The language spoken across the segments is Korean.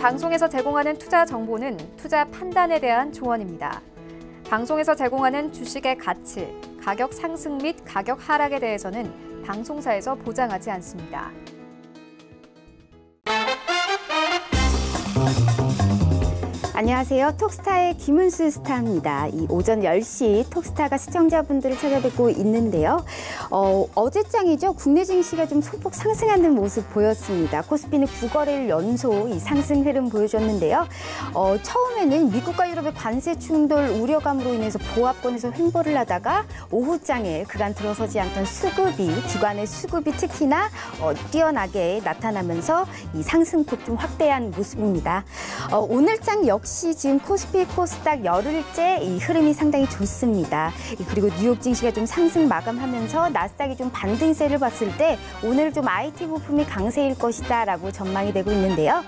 방송에서 제공하는 투자 정보는 투자 판단에 대한 조언입니다. 방송에서 제공하는 주식의 가치, 가격 상승 및 가격 하락에 대해서는 방송사에서 보장하지 않습니다. 안녕하세요. 톡스타의 김은수 스타입니다. 이 오전 10시 톡스타가 시청자분들을 찾아뵙고 있는데요. 어제장이죠. 국내 증시가 좀 소폭 상승하는 모습 보였습니다. 코스피는 9거래일 연속 이 상승 흐름 보여줬는데요. 처음에는 미국과 유럽의 관세 충돌 우려감으로 인해서 보합권에서 횡보를 하다가 오후장에 그간 들어서지 않던 수급이, 기관의 수급이 특히나 뛰어나게 나타나면서 이 상승폭 좀 확대한 모습입니다. 오늘장 역시 지금 코스피, 코스닥 열흘째 이 흐름이 상당히 좋습니다. 그리고 뉴욕 증시가 좀 상승 마감하면서 나스닥이 좀 반등세를 봤을 때 오늘 좀 IT 부품이 강세일 것이다라고 전망이 되고 있는데요.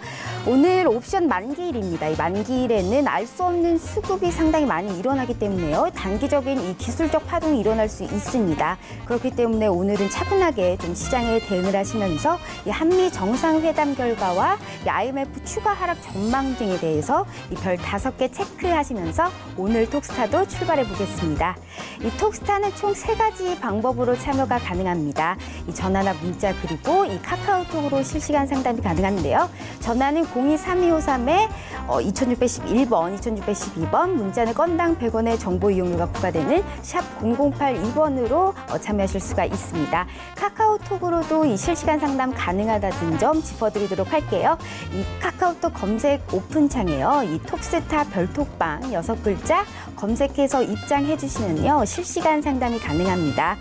오늘 옵션 만기일입니다. 이 만기일에는 알 수 없는 수급이 상당히 많이 일어나기 때문에요. 단기적인 이 기술적 파동이 일어날 수 있습니다. 그렇기 때문에 오늘은 차분하게 좀 시장에 대응을 하시면서 이 한미 정상회담 결과와 이 IMF 추가 하락 전망 등에 대해서 이 별 5개 체크하시면서 오늘 톡스타도 출발해 보겠습니다. 이 톡스타는 총 3가지 방법으로 참여가 가능합니다. 이 전화나 문자 그리고 이 카카오톡으로 실시간 상담이 가능한데요. 전화는 023253-2611번, 2612번, 문자는 건당 100원의 정보 이용료가 부과되는 샵 0082번으로 참여하실 수가 있습니다. 카카오톡으로도 이 실시간 상담 가능하다는 점 짚어드리도록 할게요. 이 카카오톡 검색 오픈창에요. 이 톡스타 별톡방 6글자 검색해서 입장해 주시면요. 실시간 상담이 가능합니다.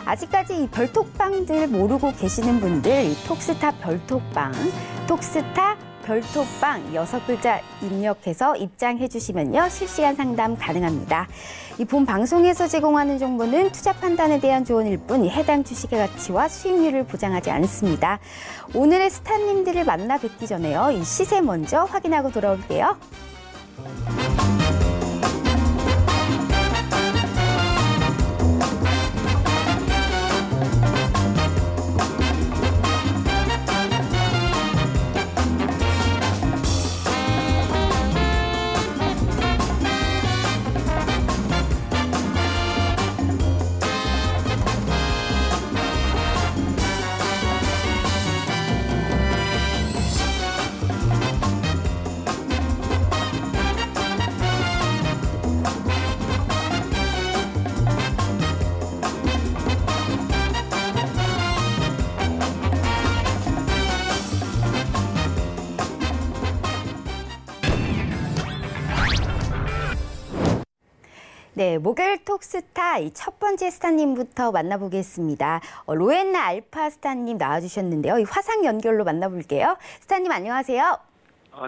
아직까지 이 별톡방들 모르고 계시는 분들 이 톡스타 별톡방, 톡스타 별톡방 6글자 입력해서 입장해 주시면요. 실시간 상담 가능합니다. 이 본 방송에서 제공하는 정보는 투자 판단에 대한 조언일 뿐 해당 주식의 가치와 수익률을 보장하지 않습니다. 오늘의 스타님들을 만나 뵙기 전에요. 이 시세 먼저 확인하고 돌아올게요. 네, 목요일 톡스타 첫 번째 스타님부터 만나보겠습니다. 로엔나 알파 스타님 나와주셨는데요. 이 화상 연결로 만나볼게요. 스타님 안녕하세요.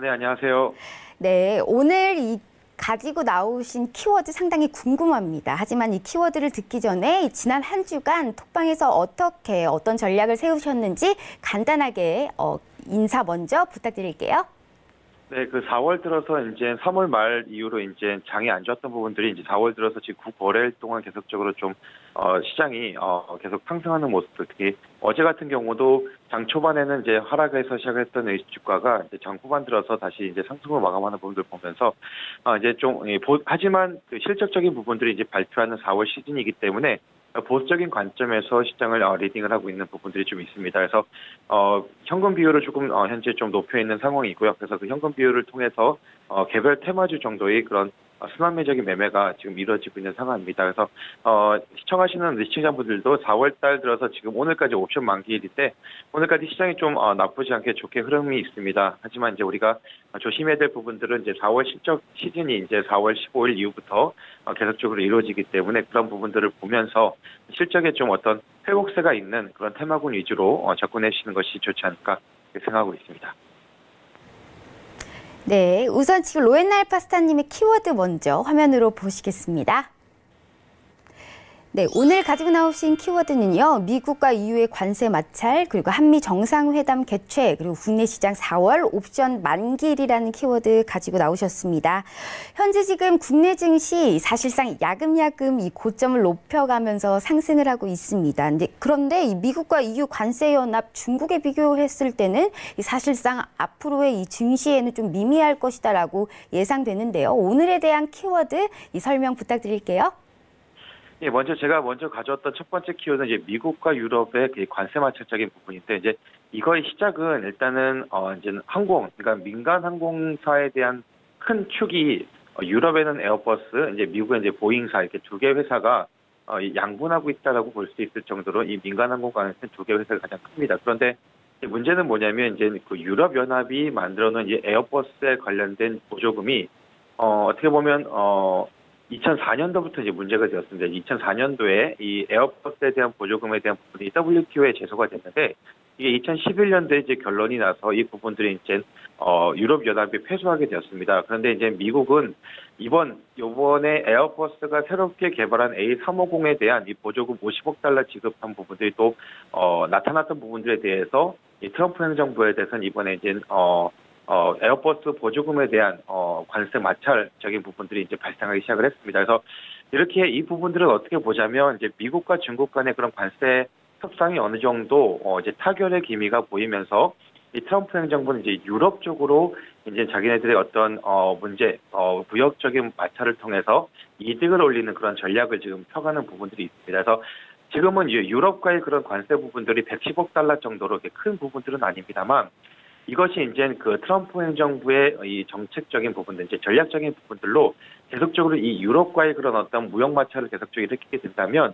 네, 안녕하세요. 네, 오늘 이 가지고 나오신 키워드 상당히 궁금합니다. 하지만 이 키워드를 듣기 전에 지난 한 주간 톡방에서 어떤 전략을 세우셨는지 간단하게 인사 먼저 부탁드릴게요. 네, 4월 들어서 이제 3월 말 이후로 이제 장이 안 좋았던 부분들이 이제 4월 들어서 지금 9거래일 동안 계속적으로 좀 시장이 계속 상승하는 모습들, 특히 어제 같은 경우도 장 초반에는 이제 하락에서 시작했던 주가가 이제 장 후반 들어서 다시 이제 상승으로 마감하는 부분들 보면서 이제 좀 하지만 그 실적적인 부분들이 이제 발표하는 4월 시즌이기 때문에 보수적인 관점에서 시장을 리딩을 하고 있는 부분들이 좀 있습니다. 그래서 현금 비율을 조금 현재 좀 높여 있는 상황이고요. 그래서 그 현금 비율을 통해서 개별 테마주 정도의 그런 순환매적인 매매가 지금 이루어지고 있는 상황입니다. 그래서 시청하시는 시청자분들도 4월 달 들어서 지금 오늘까지 옵션 만기일인데 오늘까지 시장이 좀 나쁘지 않게 좋게 흐름이 있습니다. 하지만 이제 우리가 조심해야 될 부분들은 이제 4월 실적 시즌이 이제 4월 15일 이후부터 계속적으로 이루어지기 때문에 그런 부분들을 보면서 실적에 좀 어떤 회복세가 있는 그런 테마군 위주로 접근해 주시는 것이 좋지 않을까 생각하고 있습니다. 네, 우선 지금 로엔나 알파 스타님의 키워드 먼저 화면으로 보시겠습니다. 네, 오늘 가지고 나오신 키워드는요. 미국과 EU의 관세 마찰, 그리고 한미 정상회담 개최, 그리고 국내 시장 4월 옵션 만기일이라는 키워드 가지고 나오셨습니다. 현재 지금 국내 증시 사실상 야금야금 이 고점을 높여가면서 상승을 하고 있습니다. 그런데 이 미국과 EU 관세 연합 중국에 비교했을 때는 사실상 앞으로의 이 증시에는 좀 미미할 것이다라고 예상되는데요. 오늘에 대한 키워드 이 설명 부탁드릴게요. 예, 제가 가져왔던 첫 번째 키워드는 이제 미국과 유럽의 관세 마찰적인 부분인데, 이제 이거의 시작은 일단은 이제 그러니까 민간 항공사에 대한 큰 축이 유럽에는 에어버스, 이제 미국에 이제 보잉사 이렇게 두 개 회사가 양분하고 있다라고 볼 수 있을 정도로 이 민간 항공사는 두 개 회사가 가장 큽니다. 그런데 문제는 뭐냐면 이제 그 유럽 연합이 만들어놓은 이 에어버스에 관련된 보조금이 어떻게 보면 2004년도부터 이제 문제가 되었습니다. 2004년도에 이 에어버스에 대한 보조금에 대한 부분이 WTO에 제소가 됐는데, 이게 2011년도에 이제 결론이 나서 이 부분들이 이제 유럽 연합이 패소하게 되었습니다. 그런데 이제 미국은 요번에 에어버스가 새롭게 개발한 A350에 대한 이 보조금 50억 달러 지급한 부분들이 또 나타났던 부분들에 대해서 이 트럼프 행정부에 대해서는 이번에 이제 에어버스 보조금에 대한 관세 마찰적인 부분들이 이제 발생하기 시작을 했습니다. 그래서 이렇게 이 부분들을 어떻게 보자면 이제 미국과 중국 간의 그런 관세 협상이 어느 정도 이제 타결의 기미가 보이면서 이 트럼프 행정부는 이제 유럽 쪽으로 이제 자기네들의 어떤 무역적인 마찰을 통해서 이득을 올리는 그런 전략을 지금 펴가는 부분들이 있습니다. 그래서 지금은 유럽과의 그런 관세 부분들이 110억 달러 정도로 큰 부분들은 아닙니다만, 이것이 이제 그 트럼프 행정부의 이 정책적인 부분들, 이제 전략적인 부분들로 계속적으로 이 유럽과의 그런 어떤 무역 마찰을 계속적으로 일으키게 된다면,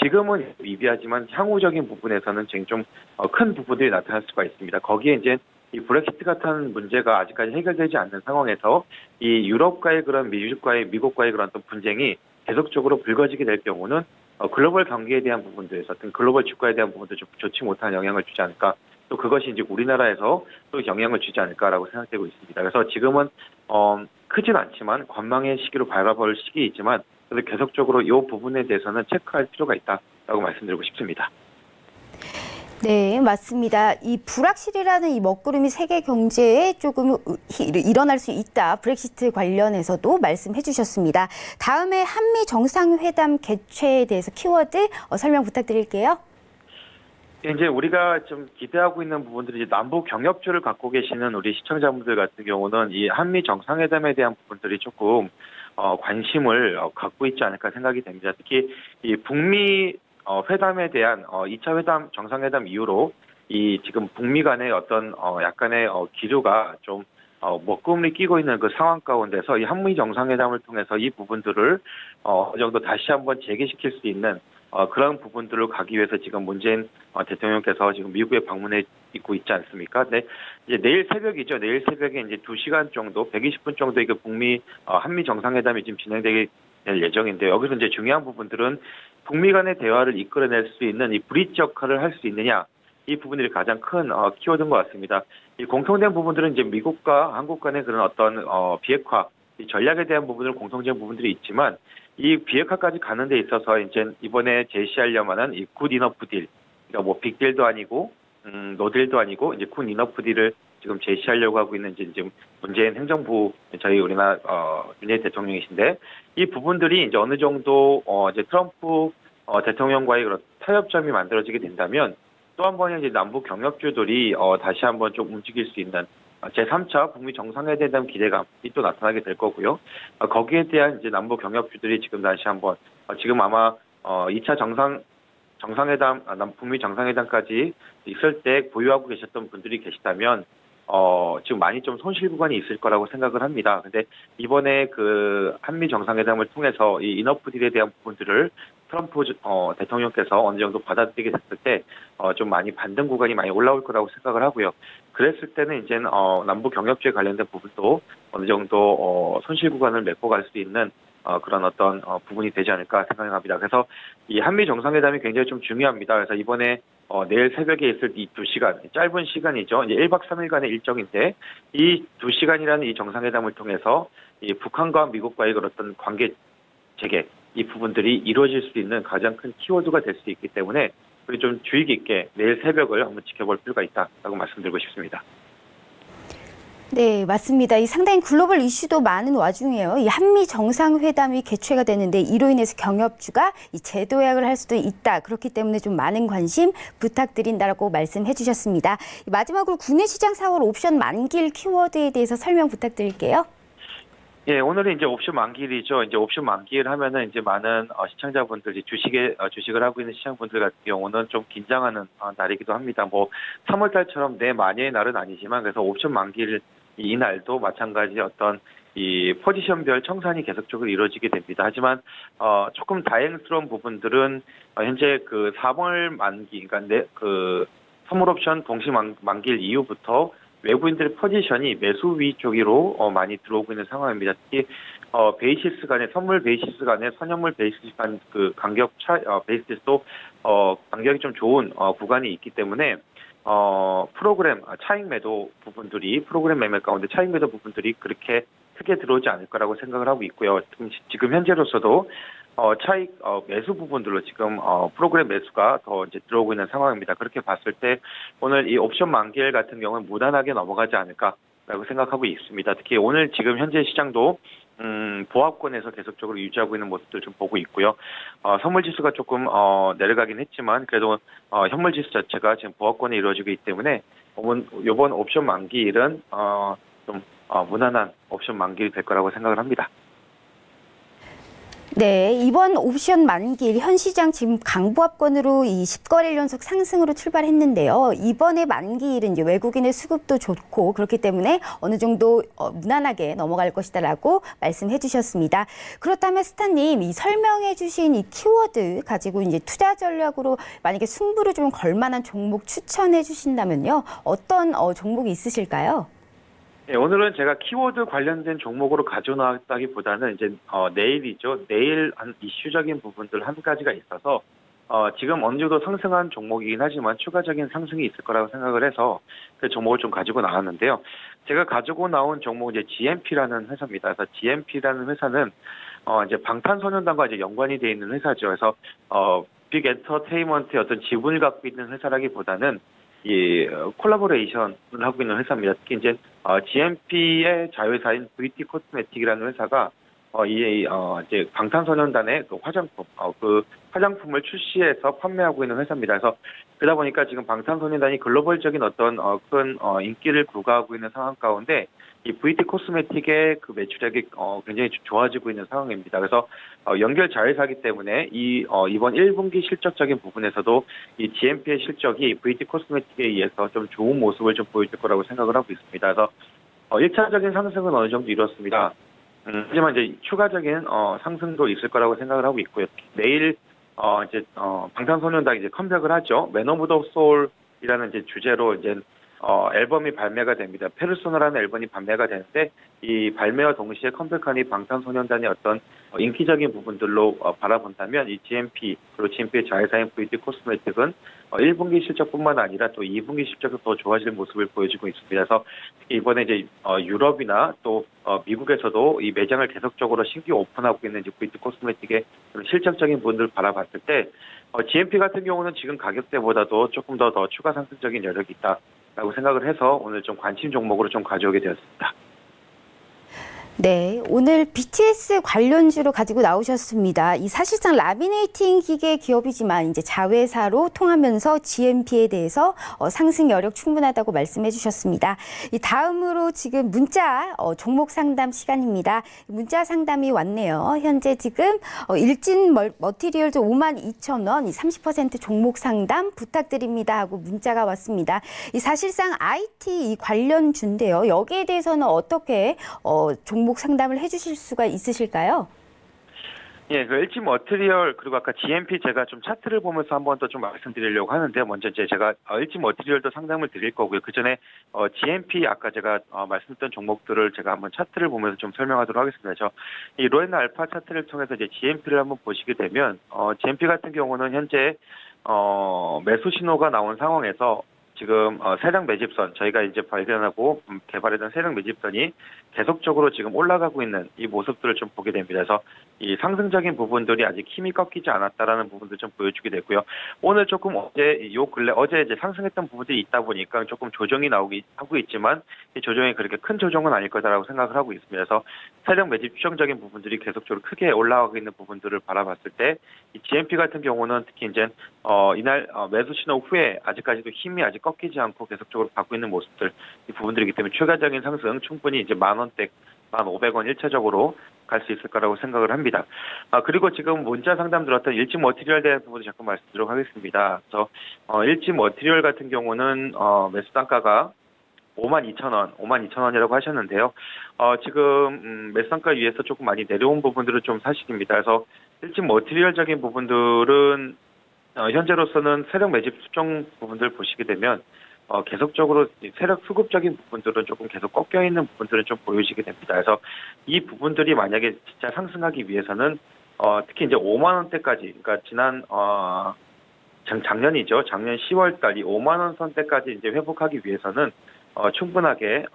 지금은 미비하지만 향후적인 부분에서는 좀 큰 부분들이 나타날 수가 있습니다. 거기에 이제 이 브렉시트 같은 문제가 아직까지 해결되지 않는 상황에서 이 유럽과의 그런 미국과의 그런 어떤 분쟁이 계속적으로 불거지게 될 경우는 글로벌 경기에 대한 부분들에서 어떤 글로벌 주가에 대한 부분도 좀 좋지 못한 영향을 주지 않을까. 또 그것이 이제 우리나라에서 또 영향을 주지 않을까라고 생각되고 있습니다. 그래서 지금은 크진 않지만 관망의 시기로 바라볼 시기이지만, 그래도 계속적으로 이 부분에 대해서는 체크할 필요가 있다라고 말씀드리고 싶습니다. 네, 맞습니다. 이 불확실이라는 이 먹구름이 세계 경제에 조금 일어날 수 있다. 브렉시트 관련해서도 말씀해 주셨습니다. 다음에 한미 정상회담 개최에 대해서 키워드 설명 부탁드릴게요. 이제 우리가 좀 기대하고 있는 부분들이 남북 경협주를 갖고 계시는 우리 시청자분들 같은 경우는 이 한미 정상회담에 대한 부분들이 조금 관심을 갖고 있지 않을까 생각이 됩니다. 특히 이 북미 회담에 대한 2차 회담 정상회담 이후로 이 지금 북미 간의 어떤 약간의 기류가 좀 먹구름이 끼고 있는 그 상황 가운데서 이 한미 정상회담을 통해서 이 부분들을 어느 정도 다시 한번 재개시킬 수 있는 그런 부분들을 가기 위해서 지금 문재인 대통령께서 지금 미국에 방문해 있고 있지 않습니까? 네, 이제 내일 새벽이죠. 내일 새벽에 이제 2시간 정도, 120분 정도의 그 북미 한미 정상회담이 지금 진행되게 될 예정인데요. 여기서 이제 중요한 부분들은 북미 간의 대화를 이끌어낼 수 있는 이 브릿지 역할을 할 수 있느냐, 이 부분들이 가장 큰 키워드인 것 같습니다. 이 공통된 부분들은 이제 미국과 한국 간의 그런 어떤 비핵화, 이 전략에 대한 부분은 공통적인 부분들이 있지만, 이 비핵화까지 가는 데 있어서 이제 이번에 제시하려면은 이 굿 이너프 딜, 그러니까 뭐 빅딜도 아니고 노딜도 아니고 이제 굿 이너프 딜을 지금 제시하려고 하고 있는 지금 문재인 행정부, 저희 우리나라 문재인 대통령이신데, 이 부분들이 이제 어느 정도 이제 트럼프 대통령과의 그런 타협점이 만들어지게 된다면, 또 한 번에 이제 남북 경협주들이 다시 한번 좀 움직일 수 있는 제3차 북미 정상회담 기대감이 또 나타나게 될 거고요. 거기에 대한 이제 남북 경협주들이 지금 다시 한번 지금 아마 2차 정상회담, 북미 정상회담까지 있을 때 보유하고 계셨던 분들이 계시다면 지금 많이 좀 손실 구간이 있을 거라고 생각을 합니다. 근데 이번에 그 한미 정상회담을 통해서 이 이너프 딜에 대한 부분들을 트럼프 대통령께서 어느 정도 받아들이게 됐을 때 좀 많이 반등 구간이 많이 올라올 거라고 생각을 하고요. 그랬을 때는 이제 남북 경협주에 관련된 부분도 어느 정도 손실 구간을 메꿔갈 수 있는 그런 어떤 부분이 되지 않을까 생각합니다. 그래서 이 한미 정상회담이 굉장히 좀 중요합니다. 그래서 이번에 내일 새벽에 있을 이 2시간, 짧은 시간이죠. 이제 1박 3일간의 일정인데, 이 2시간이라는 이 정상회담을 통해서 이 북한과 미국과의 그런 어떤 관계 재개, 이 부분들이 이루어질 수 있는 가장 큰 키워드가 될 수 있기 때문에 우리 좀 주의 깊게 내일 새벽을 한번 지켜볼 필요가 있다라고 말씀드리고 싶습니다. 네, 맞습니다. 이 상당히 글로벌 이슈도 많은 와중에요. 이 한미 정상회담이 개최가 되는데 이로 인해서 경협주가 이 재도약을 할 수도 있다. 그렇기 때문에 좀 많은 관심 부탁드린다라고 말씀해 주셨습니다. 마지막으로 국내 시장 4월 옵션 만기일 키워드에 대해서 설명 부탁드릴게요. 예, 오늘은 이제 옵션 만기일이죠. 이제 옵션 만기일 하면은 이제 많은 시청자분들이 주식을 하고 있는 시청자분들 같은 경우는 좀 긴장하는 날이기도 합니다. 뭐 3월 달처럼 내 마녀의 날은 아니지만 그래서 옵션 만기일 이 날도 마찬가지 어떤 이 포지션별 청산이 계속적으로 이루어지게 됩니다. 하지만 조금 다행스러운 부분들은 현재 그 3월 만기, 그러니까 그 선물 옵션 동시 만기일 이후부터 외국인들의 포지션이 매수 위 쪽으로 많이 들어오고 있는 상황입니다. 특히 베이시스 간의 선물 베이시스 간의 선현물 베이시스 간 그 간격 베이시스도 간격이 좀 좋은 구간이 있기 때문에 프로그램 차익 매도 부분들이 프로그램 매매 가운데 차익 매도 부분들이 그렇게 크게 들어오지 않을 거라고 생각을 하고 있고요. 지금 현재로서도 차익 매수 부분들로 지금 프로그램 매수가 더 이제 들어오고 있는 상황입니다. 그렇게 봤을 때 오늘 이 옵션 만기일 같은 경우는 무난하게 넘어가지 않을까라고 생각하고 있습니다. 특히 오늘 지금 현재 시장도 보합권에서 계속적으로 유지하고 있는 모습들 좀 보고 있고요. 선물 지수가 조금 내려가긴 했지만 그래도 현물 지수 자체가 지금 보합권에 이루어지고 있기 때문에 이번 옵션 만기일은 좀 무난한 옵션 만기일이 될 거라고 생각을 합니다. 네, 이번 옵션 만기일 현 시장 지금 강보합권으로 이 10거래일 연속 상승으로 출발했는데요. 이번에 만기일은 이제 외국인의 수급도 좋고 그렇기 때문에 어느 정도 무난하게 넘어갈 것이다라고 말씀해 주셨습니다. 그렇다면 스타님, 이 설명해 주신 이 키워드 가지고 이제 투자 전략으로 만약에 승부를 좀 걸 만한 종목 추천해 주신다면요. 어떤 종목이 있으실까요? 네, 오늘은 제가 키워드 관련된 종목으로 가져나왔다기보다는 이제 내일이죠. 내일 한 이슈적인 부분들 한 가지가 있어서 지금 어느 정도 상승한 종목이긴 하지만 추가적인 상승이 있을 거라고 생각을 해서 그 종목을 좀 가지고 나왔는데요. 제가 가지고 나온 종목은 이제 GMP라는 회사입니다. 그래서 GMP라는 회사는 이제 방탄소년단과 이제 연관이 되어 있는 회사죠. 그래서 빅 엔터테인먼트의 어떤 지분을 갖고 있는 회사라기보다는 이 콜라보레이션을 하고 있는 회사입니다. 특히 이제 GMP의 자회사인 VT 코스메틱이라는 회사가 이제 방탄소년단의 그 화장품을 출시해서 판매하고 있는 회사입니다. 그래서 그러다 보니까 지금 방탄소년단이 글로벌적인 어떤 큰 인기를 구가하고 있는 상황 가운데 이 VT 코스메틱의 그 매출액이 굉장히 좋아지고 있는 상황입니다. 그래서 연결 자회사이기 때문에 이번 1분기 실적적인 부분에서도 이 GMP의 실적이 VT 코스메틱에 의해서 좀 좋은 모습을 좀 보여줄 거라고 생각을 하고 있습니다. 그래서 1차적인 상승은 어느 정도 이뤘습니다. 하지만 이제 추가적인 상승도 있을 거라고 생각을 하고 있고요. 내일 이제 방탄소년단이 이제 컴백을 하죠. 맨 오브 더 소울이라는 이제 주제로 이제 앨범이 발매가 됩니다. 페르소나라는 앨범이 발매가 되는데 이 발매와 동시에 컴백한 이 방탄소년단의 어떤 인기적인 부분들로 바라본다면 이 GMP 그리고 GMP의 자회사인 VT 코스메틱은 1분기 실적뿐만 아니라 또 2분기 실적도 더 좋아질 모습을 보여주고 있습니다. 그래서 이번에 이제 유럽이나 또 미국에서도 이 매장을 계속적으로 신규 오픈하고 있는 이제 VT 코스메틱의 실적적인 부분들을 바라봤을 때 GMP 같은 경우는 지금 가격대보다도 조금 더 추가 상승적인 여력이 있다라고 생각을 해서 오늘 좀 관심 종목으로 좀 가져오게 되었습니다. 네, 오늘 BTS 관련주로 가지고 나오셨습니다. 이 사실상 라미네이팅 기계 기업이지만 이제 자회사로 통하면서 GMP에 대해서 상승 여력 충분하다고 말씀해 주셨습니다. 이 다음으로 지금 문자 종목 상담 시간입니다. 문자 상담이 왔네요. 현재 지금 일진 머티리얼즈 52,000원 30% 종목 상담 부탁드립니다 하고 문자가 왔습니다. 이 사실상 IT 관련주인데요. 여기에 대해서는 어떻게 종목 상담을 해주실 수가 있으실까요? 예, 그 LG 머티리얼 그리고 아까 GMP 제가 좀 차트를 보면서 한 번 더 좀 말씀드리려고 하는데 먼저 이제 제가 LG 머티리얼도 상담을 드릴 거고요. 그 전에 GMP 아까 제가 말씀드렸던 종목들을 제가 한번 차트를 보면서 좀 설명하도록 하겠습니다. 이 로엔 알파 차트를 통해서 이제 GMP를 한번 보시게 되면 GMP 같은 경우는 현재 매수 신호가 나온 상황에서 지금 세력 매집선 저희가 이제 발견하고 개발했던 세력 매집선이 계속적으로 지금 올라가고 있는 이 모습들을 좀 보게 됩니다. 그래서 이 상승적인 부분들이 아직 힘이 꺾이지 않았다라는 부분들 좀 보여주게 되고요. 오늘 조금 어제 이제 상승했던 부분들이 있다 보니까 조금 조정이 나오기 하고 있지만 이 조정이 그렇게 큰 조정은 아닐 거다라고 생각을 하고 있습니다. 그래서 세력 매집 추정적인 부분들이 계속적으로 크게 올라가고 있는 부분들을 바라봤을 때 이 GMP 같은 경우는 특히 이제 이날 매수 신호 후에 아직까지도 힘이 아직 꺾이지 않고 계속적으로 가고 있는 모습들 이 부분들이기 때문에 추가적인 상승 충분히 이제 10,000원대 1,500원 1차적으로 갈 수 있을 거라고 생각을 합니다. 그리고 지금 문자 상담 들었던 일지 머티리얼 대한 부분도 잠깐 말씀드리도록 하겠습니다. 그래서 일지 머티리얼 같은 경우는 매수 단가가 52,000원이라고 하셨는데요. 지금 매수 단가 위에서 조금 많이 내려온 부분들은 좀 사실입니다. 그래서 일지 머티리얼적인 부분들은 현재로서는 세력 매집 수정 부분들 보시게 되면 계속적으로 세력 수급적인 부분들은 조금 계속 꺾여 있는 부분들은 좀 보여지게 됩니다. 그래서 이 부분들이 만약에 진짜 상승하기 위해서는 특히 이제 5만 원대까지, 그러니까 지난 작년이죠. 작년 10월달 이 5만 원 선대까지 이제 회복하기 위해서는 충분하게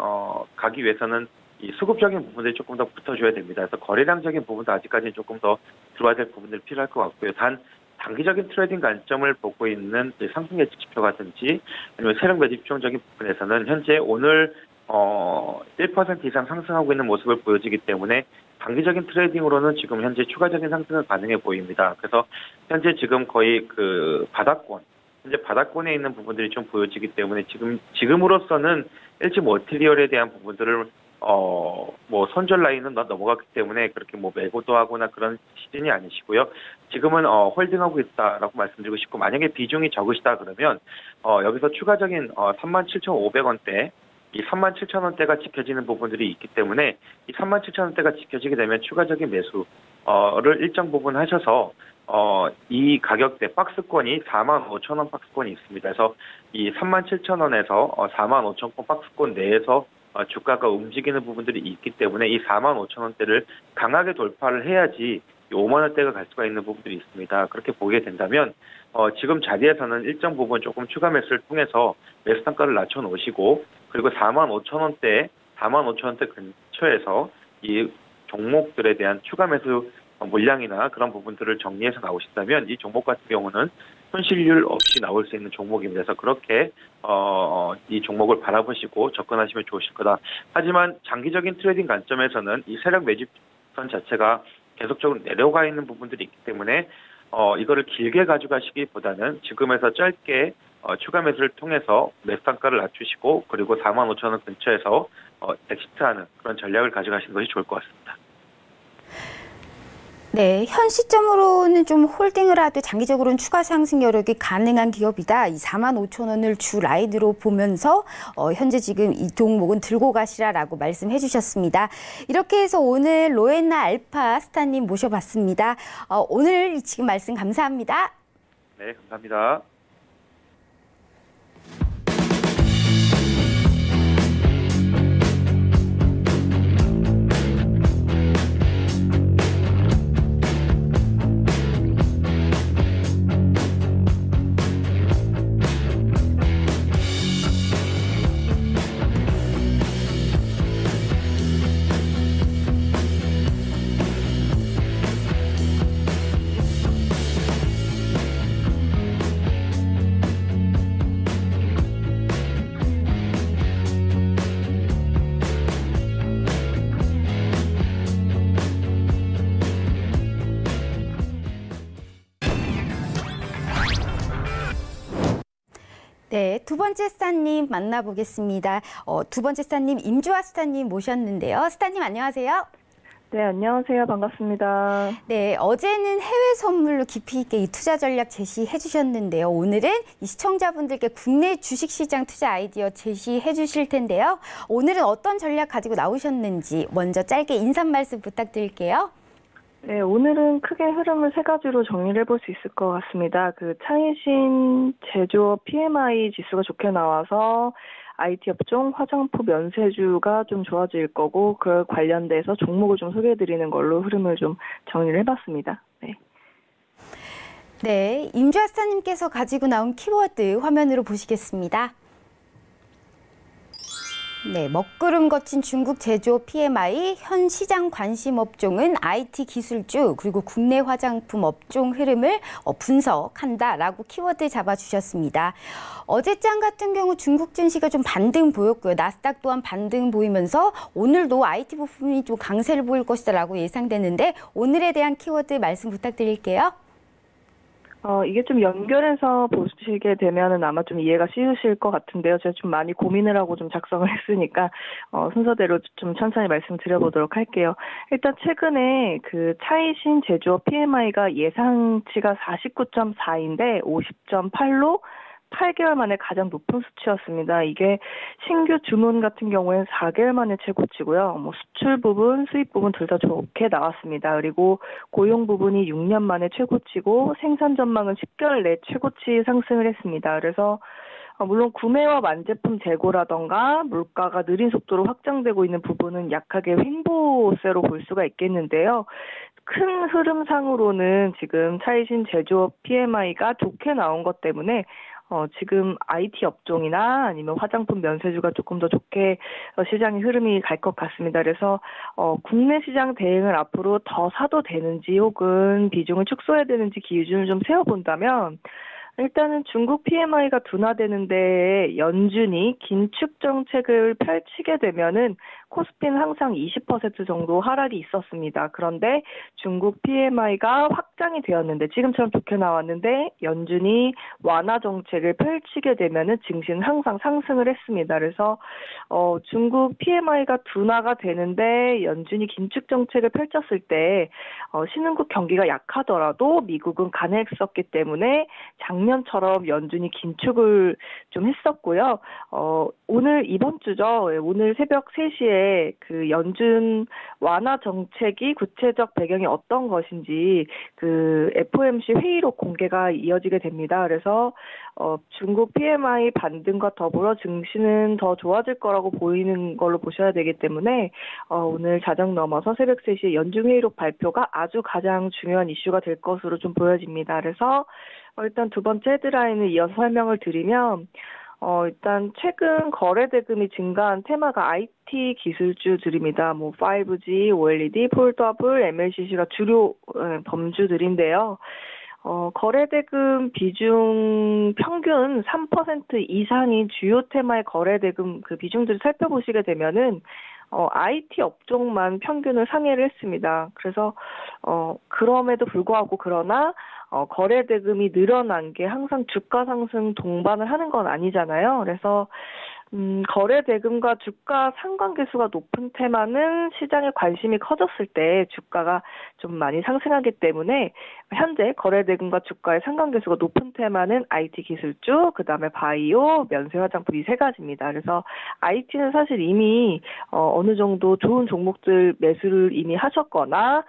가기 위해서는 이 수급적인 부분들이 조금 더 붙어줘야 됩니다. 그래서 거래량적인 부분도 아직까지는 조금 더 들어와야 될 부분들이 필요할 것 같고요. 단 단기적인 트레이딩 관점을 보고 있는 상승 예측 지표라든지 아니면 세력 매집 추정적인 부분에서는 현재 오늘 1% 이상 상승하고 있는 모습을 보여지기 때문에 단기적인 트레이딩으로는 지금 현재 추가적인 상승은 가능해 보입니다. 그래서 현재 지금 거의 그 현재 바닥권에 있는 부분들이 좀 보여지기 때문에 지금으로서는 LG 머티리얼에 대한 부분들을 손절 라인은 넘어갔기 때문에 그렇게 매고도 하거나 그런 시즌이 아니시고요. 지금은 홀딩하고 있다라고 말씀드리고 싶고, 만약에 비중이 적으시다 그러면 여기서 추가적인 37,500원대 이 37,000원대가 지켜지는 부분들이 있기 때문에 이 37,000원대가 지켜지게 되면 추가적인 매수를 일정 부분 하셔서 이 가격대 박스권이 45,000원 박스권이 있습니다. 그래서 이 37,000원에서 45,000원 박스권 내에서 주가가 움직이는 부분들이 있기 때문에 이 45,000원대를 강하게 돌파를 해야지 5만 원대가 갈 수가 있는 부분들이 있습니다. 그렇게 보게 된다면 지금 자리에서는 일정 부분 조금 추가 매수를 통해서 매수 단가를 낮춰 놓으시고, 그리고 45,000원대 근처에서 이 종목들에 대한 추가 매수 물량이나 그런 부분들을 정리해서 나오신다면 이 종목 같은 경우는 손실률 없이 나올 수 있는 종목입니다. 그래서 그렇게 이 종목을 바라보시고 접근하시면 좋으실 거다. 하지만 장기적인 트레이딩 관점에서는 이 세력 매집선 자체가 계속적으로 내려가 있는 부분들이 있기 때문에 이거를 길게 가져가시기보다는 지금에서 짧게 추가 매수를 통해서 매수 단가를 낮추시고, 그리고 45,000원 근처에서 엑시트하는 그런 전략을 가져가시는 것이 좋을 것 같습니다. 네, 현 시점으로는 좀 홀딩을 하되 장기적으로는 추가 상승 여력이 가능한 기업이다. 이 45,000원을 주 라인으로 보면서 현재 지금 이 종목은 들고 가시라라고 말씀해 주셨습니다. 이렇게 해서 오늘 로엔나 알파 스타님 모셔봤습니다. 오늘 지금 말씀 감사합니다. 네, 감사합니다. 네, 두 번째 스타님 만나보겠습니다. 두 번째 스타님 임주아 스타님 모셨는데요. 스타님 안녕하세요. 네, 안녕하세요. 반갑습니다. 네, 어제는 해외 선물로 깊이 있게 이 투자 전략 제시해 주셨는데요. 오늘은 이 시청자분들께 국내 주식시장 투자 아이디어 제시해 주실 텐데요. 오늘은 어떤 전략 가지고 나오셨는지 먼저 짧게 인사 말씀 부탁드릴게요. 네, 오늘은 크게 흐름을 세 가지로 정리를 해볼 수 있을 것 같습니다. 차이신 제조업 PMI 지수가 좋게 나와서 IT 업종, 화장품, 면세주가 좀 좋아질 거고, 그 관련돼서 종목을 좀 소개해드리는 걸로 흐름을 좀 정리를 해봤습니다. 네. 네, 임주아 스타님께서 가지고 나온 키워드 화면으로 보시겠습니다. 네, 먹구름 거친 중국 제조업 PMI, 현 시장 관심 업종은 IT 기술주 그리고 국내 화장품 업종 흐름을 분석한다라고 키워드 잡아주셨습니다. 어제장 같은 경우 중국 증시가 좀 반등 보였고요. 나스닥 또한 반등 보이면서 오늘도 IT 부품이 좀 강세를 보일 것이다라고 예상되는데 오늘에 대한 키워드 말씀 부탁드릴게요. 이게 좀 연결해서 보시게 되면은 아마 좀 이해가 쉬우실 것 같은데요. 제가 좀 많이 고민을 하고 좀 작성을 했으니까, 순서대로 좀 천천히 말씀드려보도록 할게요. 일단 최근에 그 차이신 제조업 PMI가 예상치가 49.4인데 50.8로 8개월 만에 가장 높은 수치였습니다. 이게 신규 주문 같은 경우에는 4개월 만에 최고치고요. 수출 부분, 수입 부분 둘 다 좋게 나왔습니다. 그리고 고용 부분이 6년 만에 최고치고 생산 전망은 10개월 내 최고치 상승을 했습니다. 그래서 물론 구매와 완제품 재고라던가 물가가 느린 속도로 확장되고 있는 부분은 약하게 횡보세로 볼 수가 있겠는데요. 큰 흐름상으로는 지금 차이신 제조업 PMI가 좋게 나온 것 때문에 지금 IT 업종이나 아니면 화장품 면세주가 조금 더 좋게 시장의 흐름이 갈 것 같습니다. 그래서 국내 시장 대응을 앞으로 더 사도 되는지 혹은 비중을 축소해야 되는지 기준을 좀 세워본다면 일단은 중국 PMI가 둔화되는데 연준이 긴축 정책을 펼치게 되면은 코스피는 항상 20% 정도 하락이 있었습니다. 그런데 중국 PMI가 확장이 되었는데 지금처럼 좋게 나왔는데 연준이 완화 정책을 펼치게 되면은 증시는 항상 상승을 했습니다. 그래서 중국 PMI가 둔화가 되는데 연준이 긴축 정책을 펼쳤을 때 신흥국 경기가 약하더라도 미국은 가능했었기 때문에 작년처럼 연준이 긴축을 좀 했었고요. 오늘 이번 주죠. 오늘 새벽 3시에 그 연준 완화 정책이 구체적 배경이 어떤 것인지 그 FOMC 회의로 공개가 이어지게 됩니다. 그래서 중국 PMI 반등과 더불어 증시는 더 좋아질 거라고 보이는 걸로 보셔야 되기 때문에 오늘 자정 넘어서 새벽 3시에 연준 회의록 발표가 아주 가장 중요한 이슈가 될 것으로 좀 보여집니다. 그래서 일단 두 번째 헤드라인을 이어서 설명을 드리면 일단 최근 거래 대금이 증가한 테마가 IT 기술주들입니다. 5G, OLED, 폴더블, MLCC가 주요 범주들인데요. 거래 대금 비중 평균 3% 이상인 주요 테마의 거래 대금 그 비중들을 살펴보시게 되면은 IT 업종만 평균을 상회를 했습니다. 그래서 그럼에도 불구하고 그러나 거래 대금이 늘어난 게 항상 주가 상승 동반을 하는 건 아니잖아요. 그래서 거래 대금과 주가 상관계수가 높은 테마는 시장에 관심이 커졌을 때 주가가 좀 많이 상승하기 때문에 현재 거래 대금과 주가의 상관계수가 높은 테마는 IT 기술주, 그다음에 바이오, 면세 화장품 이 세 가지입니다. 그래서 IT는 사실 이미 어느 정도 좋은 종목들 매수를 이미 하셨거나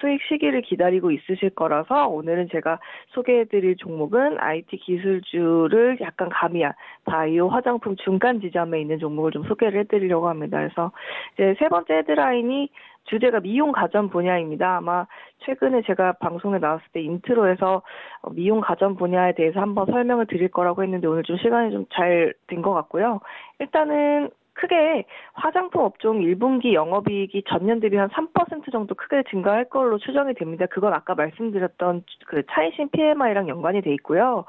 수익 시기를 기다리고 있으실 거라서 오늘은 제가 소개해드릴 종목은 IT 기술주를 약간 가미한 바이오 화장품 중간 지점에 있는 종목을 좀 소개를 해드리려고 합니다. 그래서 이제 세 번째 헤드라인이 주제가 미용 가전 분야입니다. 아마 최근에 제가 방송에 나왔을 때 인트로에서 미용 가전 분야에 대해서 한번 설명을 드릴 거라고 했는데 오늘 좀 시간이 좀 잘 된 것 같고요. 일단은 크게 화장품 업종 1분기 영업이익이 전년 대비 한 3% 정도 크게 증가할 걸로 추정이 됩니다. 그건 아까 말씀드렸던 그 차이신 PMI랑 연관이 돼 있고요.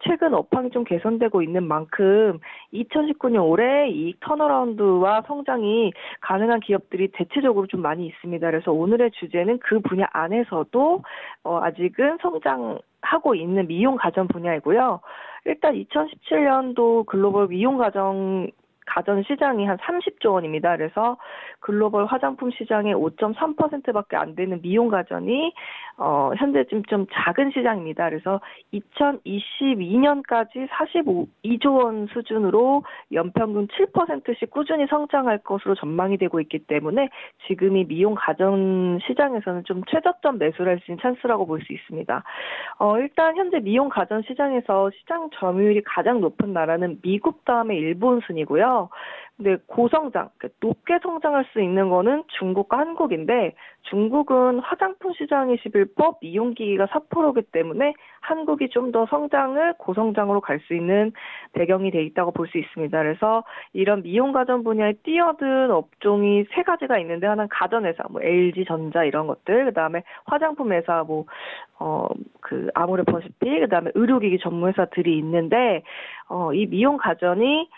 최근 업황이 좀 개선되고 있는 만큼 2019년 올해 이익 턴어라운드와 성장이 가능한 기업들이 대체적으로 좀 많이 있습니다. 그래서 오늘의 주제는 그 분야 안에서도 아직은 성장하고 있는 미용 가전 분야이고요. 일단 2017년도 글로벌 미용 가전 시장이 한 30조 원입니다. 그래서 글로벌 화장품 시장의 5.3%밖에 안 되는 미용 가전이 현재 좀 작은 시장입니다. 그래서 2022년까지 42조 원 수준으로 연평균 7%씩 꾸준히 성장할 것으로 전망이 되고 있기 때문에 지금이 미용 가전 시장에서는 좀 최저점 매수를 할 수 있는 찬스라고 볼 수 있습니다. 일단 현재 미용 가전 시장에서 시장 점유율이 가장 높은 나라는 미국 다음에 일본 순이고요. 근데 고성장, 높게 성장할 수 있는 거는 중국과 한국인데 중국은 화장품 시장이 11%, 미용기기가 4%이기 때문에 한국이 좀 더 성장을 고성장으로 갈 수 있는 배경이 돼 있다고 볼 수 있습니다. 그래서 이런 미용 가전 분야에 뛰어든 업종이 세 가지가 있는데 하나는 가전회사, 뭐 LG전자 이런 것들, 그다음에 화장품 회사, 아모레퍼시픽, 그다음에 의료기기 전문 회사들이 있는데 이 미용 가전이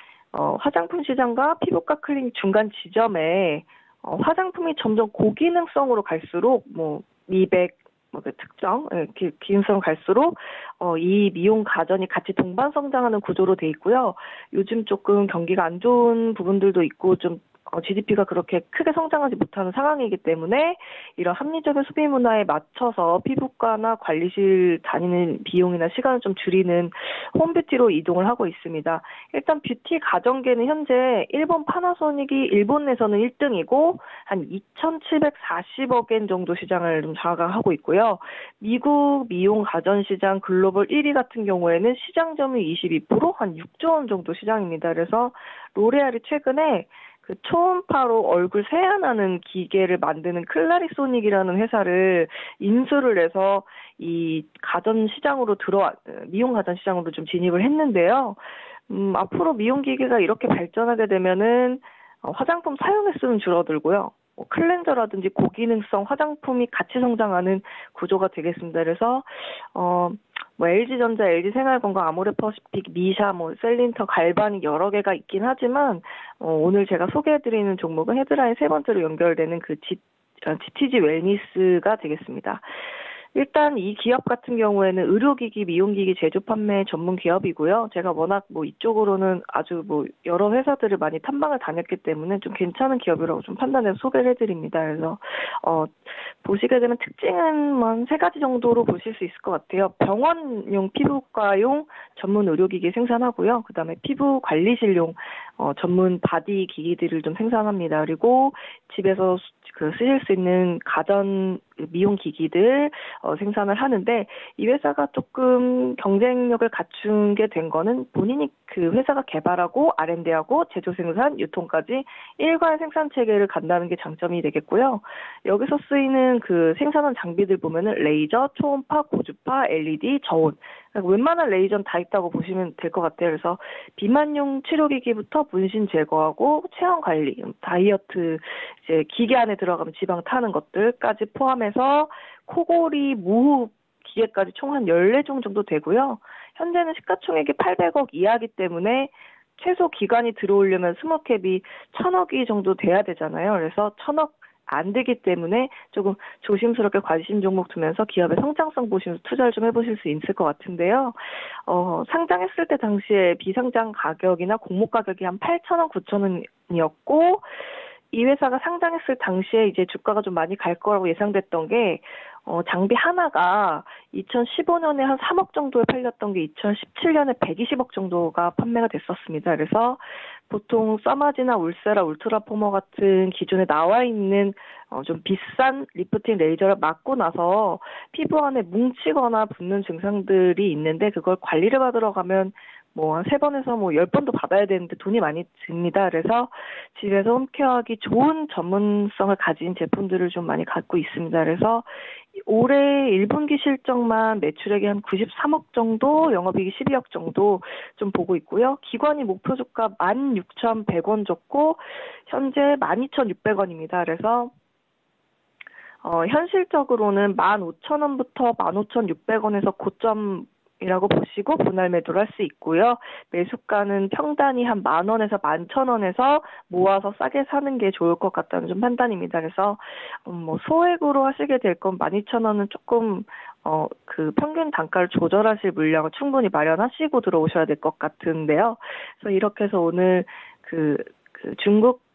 화장품 시장과 피부과 클리닉 중간 지점에 화장품이 점점 고기능성으로 갈수록 미백 그 특정 기능성 갈수록 이 미용 가전이 같이 동반 성장하는 구조로 돼 있고요. 요즘 조금 경기가 안 좋은 부분들도 있고 좀 GDP가 그렇게 크게 성장하지 못하는 상황이기 때문에 이런 합리적인 소비 문화에 맞춰서 피부과나 관리실 다니는 비용이나 시간을 좀 줄이는 홈뷰티로 이동을 하고 있습니다. 일단 뷰티 가전계는 현재 일본 파나소닉이 일본 내에서는 1등이고 한 2,740억 엔 정도 시장을 좀 장악하고 있고요. 미국 미용 가전 시장 글로벌 1위 같은 경우에는 시장 점유율 22%, 한 6조 원 정도 시장입니다. 그래서 로레알이 최근에 그 초음파로 얼굴 세안하는 기계를 만드는 클라리소닉이라는 회사를 인수를 해서 이 가전 시장으로 미용 가전 시장으로 좀 진입을 했는데요. 앞으로 미용 기계가 이렇게 발전하게 되면은 화장품 사용 횟수는 줄어들고요. 클렌저라든지 고기능성 화장품이 같이 성장하는 구조가 되겠습니다. 그래서 LG전자, LG생활건강, 아모레퍼시픽, 미샤, 셀린터, 갈바닉 여러 개가 있긴 하지만 오늘 제가 소개해드리는 종목은 헤드라인 세 번째로 연결되는 그 GTG 웰니스가 되겠습니다. 일단 이 기업 같은 경우에는 의료기기, 미용기기 제조 판매 전문 기업이고요. 제가 워낙 이쪽으로는 아주 여러 회사들을 많이 탐방을 다녔기 때문에 좀 괜찮은 기업이라고 좀 판단해서 소개를 해드립니다. 그래서 보시게 되면 특징은 세 가지 정도로 보실 수 있을 것 같아요. 병원용 피부과용 전문 의료기기 생산하고요. 그다음에 피부 관리실용 전문 바디 기기들을 좀 생산합니다. 그리고 집에서 쓰실 수 있는 가전 미용 기기들 생산을 하는데 이 회사가 조금 경쟁력을 갖춘 게 된 거는 본인이 그 회사가 개발하고 R&D하고 제조 생산, 유통까지 일괄 생산 체계를 간다는 게 장점이 되겠고요. 여기서 쓰이는 그 생산한 장비들 보면은 레이저, 초음파, 고주파, LED, 저온. 웬만한 레이저는 다 있다고 보시면 될 것 같아요. 그래서 비만용 치료기기부터 문신 제거하고 체형 관리, 다이어트 이제 기계 안에 들어가면 지방 타는 것들까지 포함해서 코골이, 무호흡 기계까지 총 한 14종 정도 되고요. 현재는 시가총액이 800억 이하이기 때문에 최소 기간이 들어오려면 스몰캡이 1,000억이 정도 돼야 되잖아요. 그래서 1,000억 안 되기 때문에 조금 조심스럽게 관심 종목 두면서 기업의 성장성 보시면서 투자를 좀 해보실 수 있을 것 같은데요. 상장했을 때 당시에 비상장 가격이나 공모 가격이 한 8,000원, 9,000원이었고 이 회사가 상장했을 당시에 이제 주가가 좀 많이 갈 거라고 예상됐던 게 장비 하나가 2015년에 한 3억 정도에 팔렸던 게 2017년에 120억 정도가 판매가 됐었습니다. 그래서 보통 써마지나 울세라, 울트라포머 같은 기존에 나와 있는 좀 비싼 리프팅 레이저를 맞고 나서 피부 안에 뭉치거나 붓는 증상들이 있는데 그걸 관리를 받으러 가면 한 3번에서 10번도 받아야 되는데 돈이 많이 듭니다. 그래서 집에서 홈케어하기 좋은 전문성을 가진 제품들을 좀 많이 갖고 있습니다. 그래서 올해 1분기 실적만 매출액이 한 93억 정도, 영업이익이 12억 정도 좀 보고 있고요. 기관이 목표 주가 16,100원 줬고 현재 12,600원입니다. 그래서 현실적으로는 15,000원부터 15,600원에서 고점이라고 보시고 분할 매도를 할 수 있고요. 매수가는 평단이 한 10,000원에서 11,000원에서 모아서 싸게 사는 게 좋을 것 같다는 좀 판단입니다. 그래서 소액으로 하시게 될 건 12,000원은 조금 그 평균 단가를 조절하실 물량을 충분히 마련하시고 들어오셔야 될 것 같은데요. 그래서 이렇게 해서 오늘 중국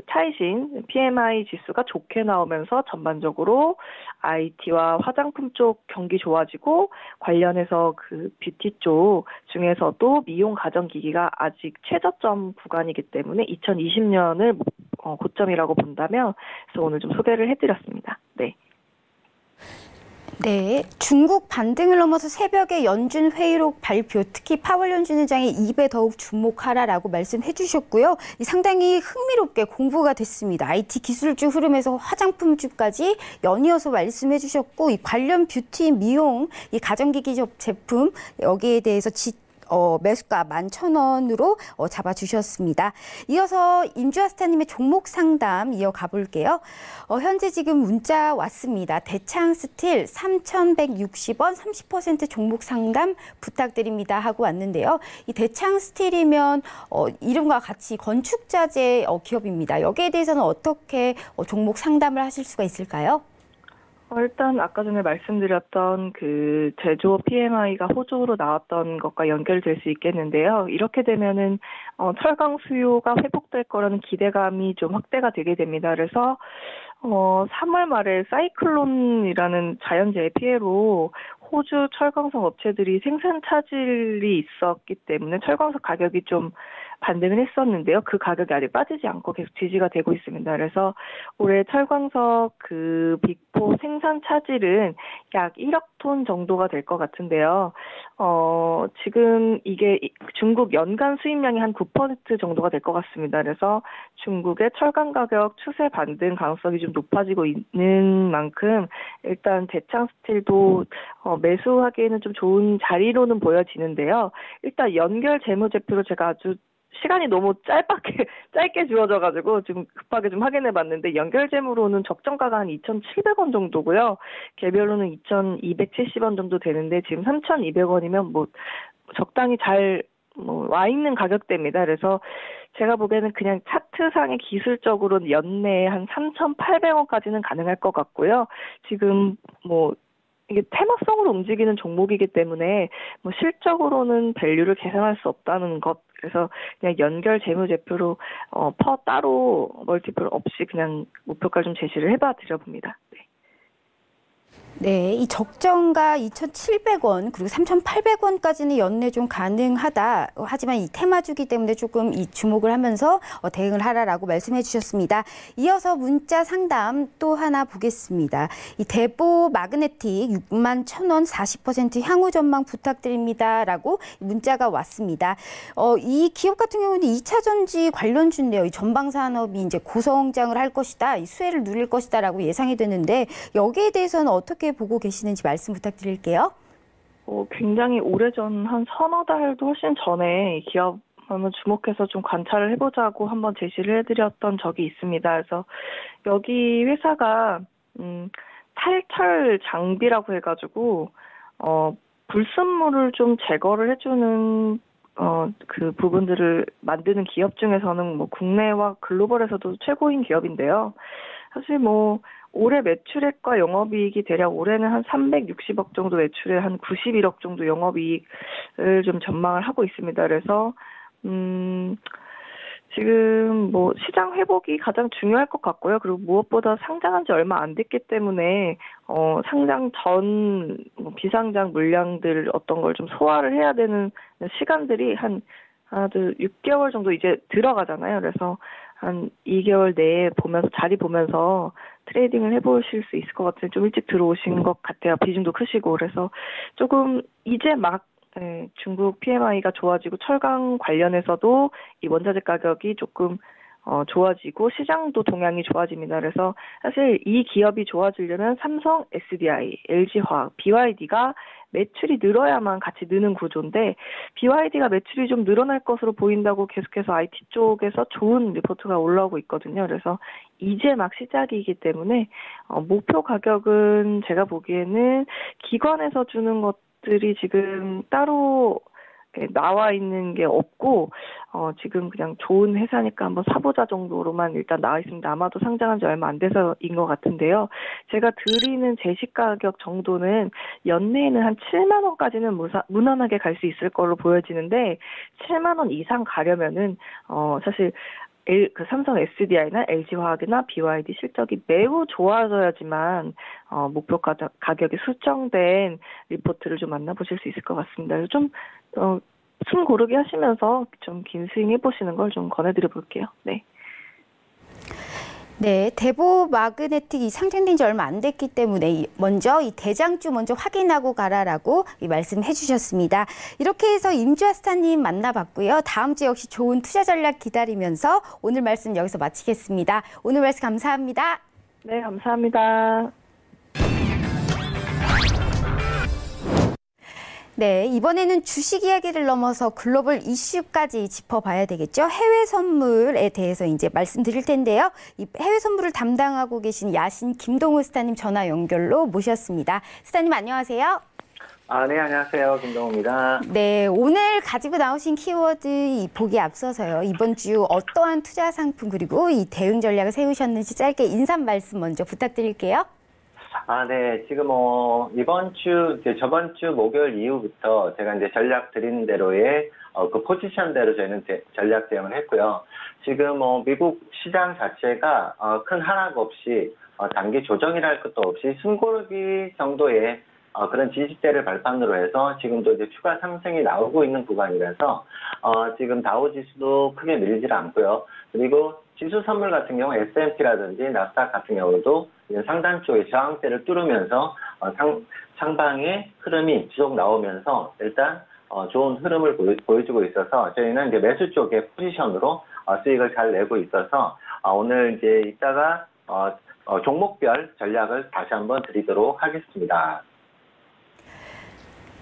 차이신 PMI 지수가 좋게 나오면서 전반적으로 IT와 화장품 쪽 경기 좋아지고 관련해서 그 뷰티 쪽 중에서도 미용 가전기기가 아직 최저점 구간이기 때문에 2020년을 고점이라고 본다면 그래서 오늘 좀 소개를 해드렸습니다. 네. 네, 중국 반등을 넘어서 새벽에 연준 회의록 발표, 특히 파월 연준 의장의 입에 더욱 주목하라라고 말씀해 주셨고요. 상당히 흥미롭게 공부가 됐습니다. IT 기술주 흐름에서 화장품주까지 연이어서 말씀해 주셨고, 이 관련 뷰티, 미용, 이 가전기기 제품 여기에 대해서 매수가 11,000원으로 잡아주셨습니다. 이어서 임주아스타님의 종목 상담 이어가 볼게요. 현재 지금 문자 왔습니다. 대창스틸 3,160원 30% 종목 상담 부탁드립니다 하고 왔는데요. 이 대창스틸이면 이름과 같이 건축자재 기업입니다. 여기에 대해서는 어떻게 종목 상담을 하실 수가 있을까요? 일단 아까 전에 말씀드렸던 그 제조업 PMI가 호조로 나왔던 것과 연결될 수 있겠는데요. 이렇게 되면은 철강 수요가 회복될 거라는 기대감이 좀 확대가 되게 됩니다. 그래서 3월 말에 사이클론이라는 자연재해 피해로 호주 철강석 업체들이 생산 차질이 있었기 때문에 철강석 가격이 좀 반등을 했었는데요. 그 가격이 아직 빠지지 않고 계속 지지가 되고 있습니다. 그래서 올해 철광석 그 빅4 생산 차질은 약 1억 톤 정도가 될 것 같은데요. 지금 이게 중국 연간 수입량이 한 9% 정도가 될 것 같습니다. 그래서 중국의 철강 가격 추세 반등 가능성이 좀 높아지고 있는 만큼 일단 대창스틸도 매수하기에는 좀 좋은 자리로는 보여지는데요. 일단 연결 재무제표로 제가 아주 시간이 너무 짧게 주어져가지고 좀 급하게 좀 확인해봤는데 연결재무로는 적정가가 한 2,700원 정도고요. 개별로는 2,270원 정도 되는데 지금 3,200원이면 뭐 적당히 잘 와 있는 가격대입니다. 그래서 제가 보기에는 그냥 차트상의 기술적으로는 연내에 한 3,800원까지는 가능할 것 같고요. 지금 이게 테마성으로 움직이는 종목이기 때문에 실적으로는 밸류를 계산할 수 없다는 것. 그래서 그냥 연결 재무제표로 퍼 따로 멀티플 없이 그냥 목표가를 좀 제시를 해봐 드려봅니다. 네. 네, 이 적정가 2,700원 그리고 3,800원까지는 연내 좀 가능하다. 하지만 이 테마주기 때문에 조금 이 주목을 하면서 대응을 하라라고 말씀해 주셨습니다. 이어서 문자 상담 또 하나 보겠습니다. 이 대보 마그네틱 61,000원 40% 향후 전망 부탁드립니다라고 문자가 왔습니다. 이 기업 같은 경우는 2차 전지 관련주인데요. 이 전방 산업이 이제 고성장을 할 것이다, 이 수혜를 누릴 것이다라고 예상이 되는데 여기에 대해서는 어떻게 보고 계시는지 말씀 부탁드릴게요. 굉장히 오래전 한 서너 달도 훨씬 전에 이 기업 한번 주목해서 좀 관찰을 해보자고 한번 제시를 해드렸던 적이 있습니다. 그래서 여기 회사가 탈철 장비라고 해가지고 불순물을 좀 제거를 해주는 그 부분들을 만드는 기업 중에서는 국내와 글로벌에서도 최고인 기업인데요. 사실 올해 매출액과 영업이익이 대략 올해는 한 360억 정도 매출에 한 91억 정도 영업이익을 좀 전망을 하고 있습니다. 그래서 지금 시장 회복이 가장 중요할 것 같고요. 그리고 무엇보다 상장한 지 얼마 안 됐기 때문에 상장 전 비상장 물량들 어떤 걸 좀 소화를 해야 되는 시간들이 한 6개월 정도 이제 들어가잖아요. 그래서 한 2개월 내에 자리 보면서 트레이딩을 해보실 수 있을 것 같아요. 좀 일찍 들어오신 것 같아요. 비중도 크시고. 그래서 조금 이제 막 중국 PMI가 좋아지고 철강 관련해서도 이 원자재 가격이 조금 좋아지고 시장도 동향이 좋아집니다. 그래서 사실 이 기업이 좋아지려면 삼성, SDI, LG화학, BYD가 매출이 늘어야만 같이 느는 구조인데 BYD가 매출이 좀 늘어날 것으로 보인다고 계속해서 IT 쪽에서 좋은 리포트가 올라오고 있거든요. 그래서 이제 막 시작이기 때문에 목표 가격은 제가 보기에는 기관에서 주는 것들이 지금 따로 나와 있는 게 없고 지금 그냥 좋은 회사니까 한번 사보자 정도로만 일단 나와 있습니다. 아마도 상장한 지 얼마 안 돼서인 것 같은데요. 제가 드리는 제시 가격 정도는 연내에는 한 7만 원까지는 무난하게 갈 수 있을 걸로 보여지는데 7만 원 이상 가려면은 사실 그 삼성 SDI나 LG화학이나 BYD 실적이 매우 좋아져야지만 목표 가격이 수정된 리포트를 좀 만나보실 수 있을 것 같습니다. 그래서 좀 숨 고르기 하시면서 좀 긴 스윙 해보시는 걸 좀 권해드려 볼게요. 네. 네, 대보 마그네틱이 상장된 지 얼마 안 됐기 때문에 먼저 이 대장주 먼저 확인하고 가라라고 말씀해 주셨습니다. 이렇게 해서 임주아 스타님 만나봤고요. 다음 주 역시 좋은 투자 전략 기다리면서 오늘 말씀 여기서 마치겠습니다. 오늘 말씀 감사합니다. 네, 감사합니다. 네, 이번에는 주식 이야기를 넘어서 글로벌 이슈까지 짚어봐야 되겠죠. 해외 선물에 대해서 이제 말씀드릴 텐데요. 이 해외 선물을 담당하고 계신 야신 김동우 스타님 전화 연결로 모셨습니다. 스타님 안녕하세요. 네, 안녕하세요. 김동우입니다. 네, 오늘 가지고 나오신 키워드 보기에 앞서서요. 이번 주 어떠한 투자 상품 그리고 이 대응 전략을 세우셨는지 짧게 인사 말씀 먼저 부탁드릴게요. 네. 지금 이번 주, 저번 주 목요일 이후부터 제가 이제 전략 드린 대로의 그 포지션대로 저희는 전략 대응을 했고요. 지금 미국 시장 자체가 큰 하락 없이 단기 조정이랄 것도 없이 숨고르기 정도의 그런 지지대를 발판으로 해서 지금도 이제 추가 상승이 나오고 있는 구간이라서 지금 다우 지수도 크게 밀리질 않고요. 그리고 지수 선물 같은 경우 S&P라든지 나스닥 같은 경우도 상단 쪽에 저항대를 뚫으면서 상방의 흐름이 지속 나오면서 일단 좋은 흐름을 보여주고 있어서 저희는 이제 매수 쪽의 포지션으로 수익을 잘 내고 있어서 오늘 이제 이따가 종목별 전략을 다시 한번 드리도록 하겠습니다.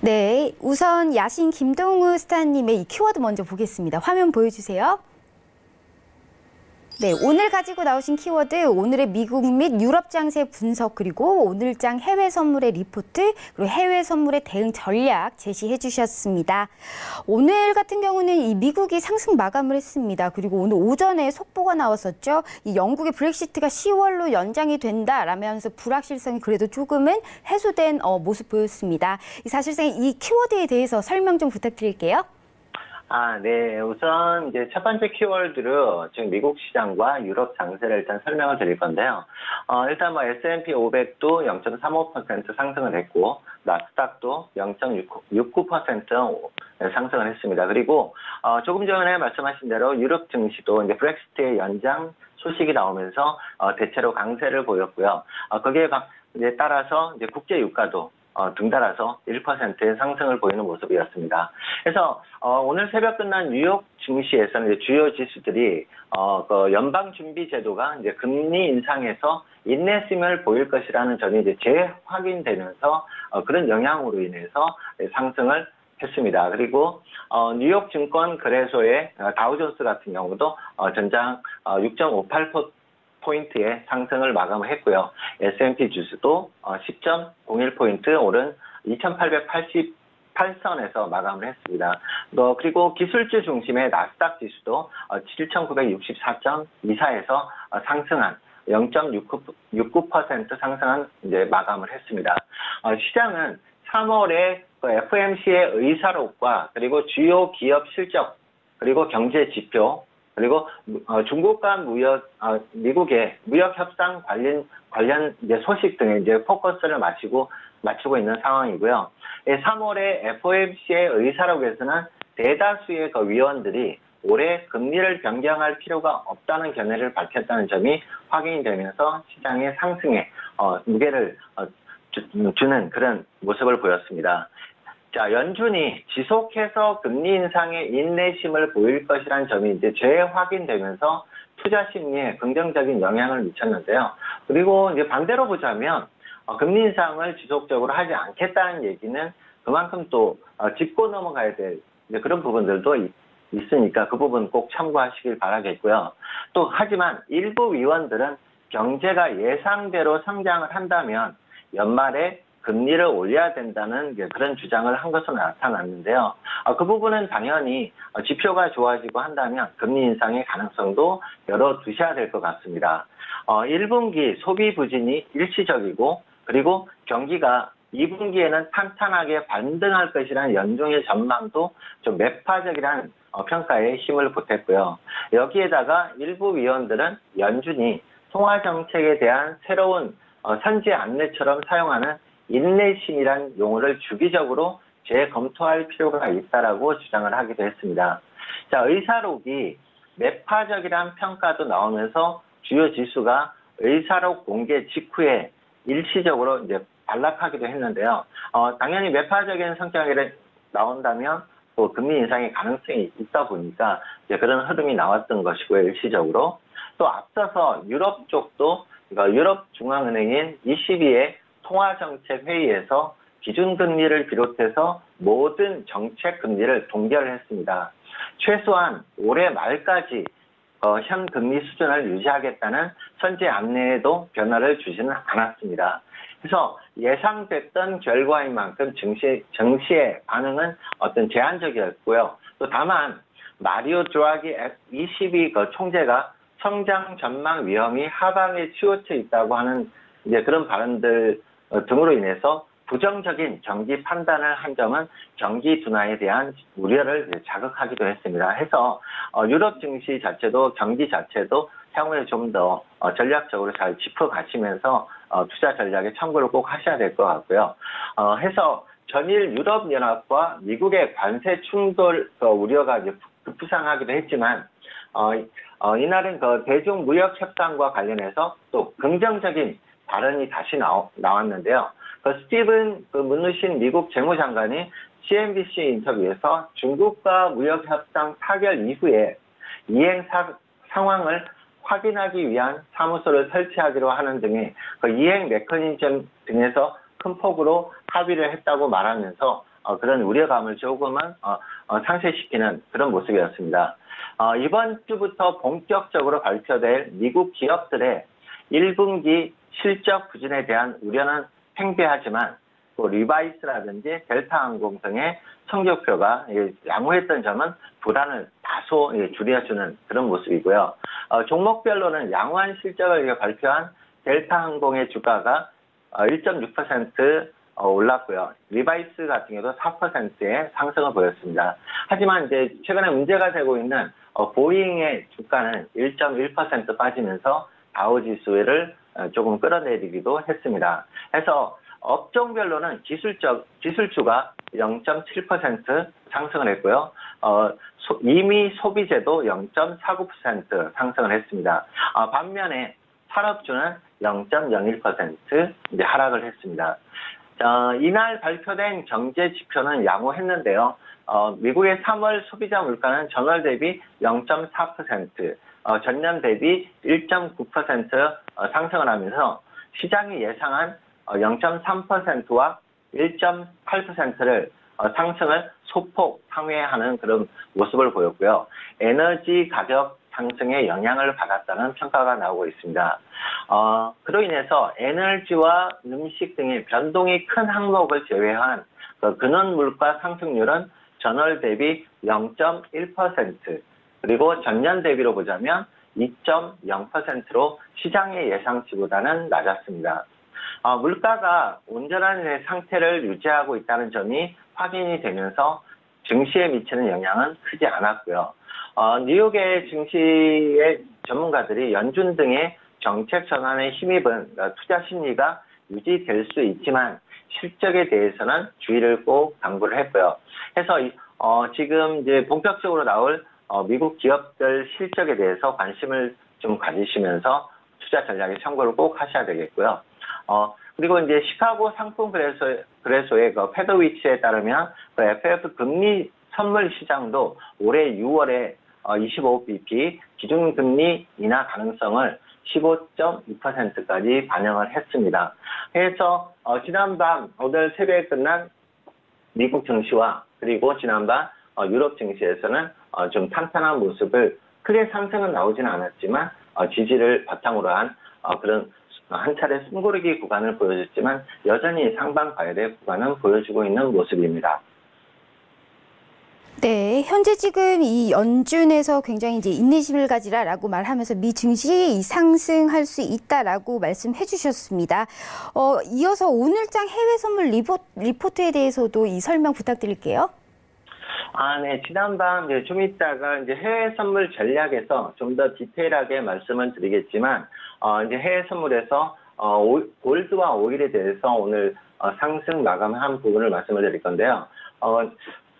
네, 우선 야신 김동우 스타님의 이 키워드 먼저 보겠습니다. 화면 보여주세요. 네, 오늘 가지고 나오신 키워드, 오늘의 미국 및 유럽 장세 분석, 그리고 오늘장 해외 선물의 리포트, 그리고 해외 선물의 대응 전략 제시해 주셨습니다. 오늘 같은 경우는 이 미국이 상승 마감을 했습니다. 그리고 오늘 오전에 속보가 나왔었죠. 이 영국의 브렉시트가 10월로 연장이 된다라면서 불확실성이 그래도 조금은 해소된 모습 보였습니다. 사실상 이 키워드에 대해서 설명 좀 부탁드릴게요. 네. 우선 이제 첫 번째 키워드로 지금 미국 시장과 유럽 장세를 일단 설명을 드릴 건데요. 일단 S&P 500도 0.35% 상승을 했고, 나스닥도 0.69% 상승을 했습니다. 그리고 조금 전에 말씀하신 대로 유럽 증시도 이제 브렉시트의 연장 소식이 나오면서 대체로 강세를 보였고요. 거기에 이제 따라서 이제 국제 유가도 등달아서 1%의 상승을 보이는 모습이었습니다. 그래서 오늘 새벽 끝난 뉴욕 증시에서는 이제 주요 지수들이 그 연방준비제도가 이제 금리 인상에서 인내심을 보일 것이라는 점이 이제 재확인되면서 그런 영향으로 인해서 상승을 했습니다. 그리고 뉴욕 증권 거래소의 다우존스 같은 경우도 전장 6.58%포인트의 상승을 마감을 했고요. S&P 지수도 10.01포인트 오른 2888선에서 마감을 했습니다. 그리고 기술주 중심의 나스닥 지수도 7964.24에서 상승한 0.69% 상승한 이제 마감을 했습니다. 시장은 3월에 FOMC의 의사록과 그리고 주요 기업 실적 그리고 경제 지표 그리고 중국과 미국의 무역 협상 관련 이제 소식 등에 이제 포커스를 맞추고 있는 상황이고요. 3월에 FOMC의 의사록에서는 대다수의 그 위원들이 올해 금리를 변경할 필요가 없다는 견해를 밝혔다는 점이 확인이 되면서 시장의 상승에 무게를 주는 그런 모습을 보였습니다. 자, 연준이 지속해서 금리 인상에 인내심을 보일 것이라는 점이 이제 재확인되면서 투자 심리에 긍정적인 영향을 미쳤는데요. 그리고 이제 반대로 보자면 금리 인상을 지속적으로 하지 않겠다는 얘기는 그만큼 또 짚고 넘어가야 될 그런 부분들도 있으니까 그 부분 꼭 참고하시길 바라겠고요. 또 하지만 일부 위원들은 경제가 예상대로 성장을 한다면 연말에 금리를 올려야 된다는 그런 주장을 한 것으로 나타났는데요. 그 부분은 당연히 지표가 좋아지고 한다면 금리 인상의 가능성도 열어두셔야 될 것 같습니다. 1분기 소비 부진이 일시적이고 그리고 경기가 2분기에는 탄탄하게 반등할 것이라는 연중의 전망도 좀 매파적이라는 평가에 힘을 보탰고요. 여기에다가 일부 위원들은 연준이 통화 정책에 대한 새로운 선제 안내처럼 사용하는 인내심이란 용어를 주기적으로 재검토할 필요가 있다라고 주장을 하기도 했습니다. 자, 의사록이 매파적이란 평가도 나오면서 주요 지수가 의사록 공개 직후에 일시적으로 이제 반락하기도 했는데요. 당연히 매파적인 성격이 나온다면 또 금리 인상의 가능성이 있다 보니까 이제 그런 흐름이 나왔던 것이고요. 일시적으로. 또 앞서서 유럽 쪽도 그러니까 유럽 중앙은행인 ECB의 통화정책회의에서 기준금리를 비롯해서 모든 정책금리를 동결했습니다. 최소한 올해 말까지 현 금리 수준을 유지하겠다는 선제 안내에도 변화를 주지는 않았습니다. 그래서 예상됐던 결과인 만큼 증시의 반응은 어떤 제한적이었고요. 또 다만 마리오 드라기 ECB 총재가 성장 전망 위험이 하방에 치우쳐 있다고 하는 이제 그런 발언들 등으로 인해서 부정적인 경기 판단을 한 점은 경기 둔화에 대한 우려를 자극하기도 했습니다. 해서 유럽 증시 자체도 경기 자체도 향후에 좀 더 전략적으로 잘 짚어가시면서 투자 전략에 참고를 꼭 하셔야 될 것 같고요. 해서 전일 유럽연합과 미국의 관세 충돌 우려가 이제 급부상하기도 했지만 이날은 대중무역 협상과 관련해서 또 긍정적인 발언이 다시 나왔는데요. 스티븐 문누신 미국 재무장관이 CNBC 인터뷰에서 중국과 무역 협상 타결 이후에 이행 상황을 확인하기 위한 사무소를 설치하기로 하는 등의 이행 메커니즘 등에서 큰 폭으로 합의를 했다고 말하면서 그런 우려감을 조금은 상쇄시키는 그런 모습이었습니다. 이번 주부터 본격적으로 발표될 미국 기업들의 1분기 실적 부진에 대한 우려는 팽배하지만 또 리바이스라든지 델타항공 등의 성적표가 양호했던 점은 불안을 다소 줄여주는 그런 모습이고요. 종목별로는 양호한 실적을 발표한 델타항공의 주가가 1.6% 올랐고요. 리바이스 같은 경우도 4%의 상승을 보였습니다. 하지만 이제 최근에 문제가 되고 있는 보잉의 주가는 1.1% 빠지면서 다우지수를 조금 끌어내리기도 했습니다. 해서 업종별로는 기술주가 0.7% 상승을 했고요. 이미 소비재도 0.49% 상승을 했습니다. 반면에 산업주는 0.01% 이제 하락을 했습니다. 이날 발표된 경제 지표는 양호했는데요. 미국의 3월 소비자 물가는 전월 대비 0.4%, 전년 대비 1.9% 상승을 하면서 시장이 예상한 0.3%와 1.8%를 상승을 소폭 상회하는 그런 모습을 보였고요. 에너지 가격 상승에 영향을 받았다는 평가가 나오고 있습니다. 그로 인해서 에너지와 음식 등의 변동이 큰 항목을 제외한 근원 물가 상승률은 전월 대비 0.1%, 그리고 전년 대비로 보자면 2.0%로 시장의 예상치보다는 낮았습니다. 물가가 온전한 상태를 유지하고 있다는 점이 확인이 되면서 증시에 미치는 영향은 크지 않았고요. 뉴욕의 증시의 전문가들이 연준 등의 정책 전환에 힘입은 투자 심리가 유지될 수 있지만 실적에 대해서는 주의를 꼭 당부를 했고요. 해서 지금 이제 본격적으로 나올 미국 기업들 실적에 대해서 관심을 좀 가지시면서 투자 전략에 참고를 꼭 하셔야 되겠고요. 그리고 이제 시카고 상품 거래소의 패드위치에 따르면 FF 금리 선물 시장도 올해 6월에 25bp 기준금리 인하 가능성을 15.2%까지 반영을 했습니다. 그래서 지난밤 오늘 새벽에 끝난 미국 증시와 그리고 지난밤 유럽 증시에서는 좀 탄탄한 모습을 크게 상승은 나오지는 않았지만 지지를 바탕으로 한 그런 한 차례 숨고르기 구간을 보여줬지만 여전히 상방 과열의 구간은 보여주고 있는 모습입니다. 네, 현재 지금 이 연준에서 굉장히 이제 인내심을 가지라라고 말하면서 미 증시 상승할 수 있다라고 말씀해 주셨습니다. 이어서 오늘장 해외 선물 리포트에 대해서도 이 설명 부탁드릴게요. 네. 지난밤 좀 이따가 이제 해외 선물 전략에서 좀 더 디테일하게 말씀을 드리겠지만, 이제 해외 선물에서 골드와 오일에 대해서 오늘 상승 마감한 부분을 말씀을 드릴 건데요.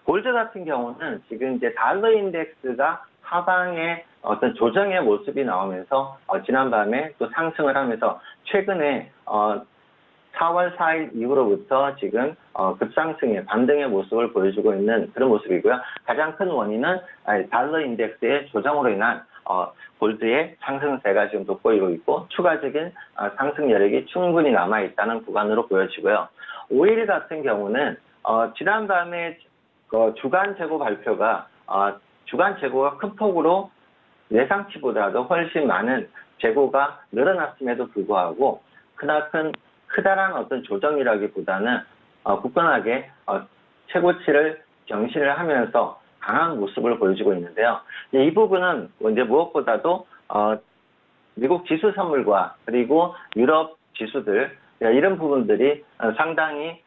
골드 같은 경우는 지금 이제 달러 인덱스가 하방의 어떤 조정의 모습이 나오면서 지난밤에 또 상승을 하면서 최근에 4월 4일 이후로부터 지금 급상승의 반등의 모습을 보여주고 있는 그런 모습이고요. 가장 큰 원인은 달러 인덱스의 조정으로 인한 골드의 상승세가 지금 돋보이고 있고 추가적인 상승 여력이 충분히 남아있다는 구간으로 보여지고요. 5일 같은 경우는 지난밤에 주간 재고 발표가 주간 재고가 큰 폭으로 예상치보다도 훨씬 많은 재고가 늘어났음에도 불구하고 크다란 어떤 조정이라기보다는 굳건하게 최고치를 경신을 하면서 강한 모습을 보여주고 있는데요. 이 부분은 이제 무엇보다도 미국 지수 선물과 그리고 유럽 지수들 이런 부분들이 상당히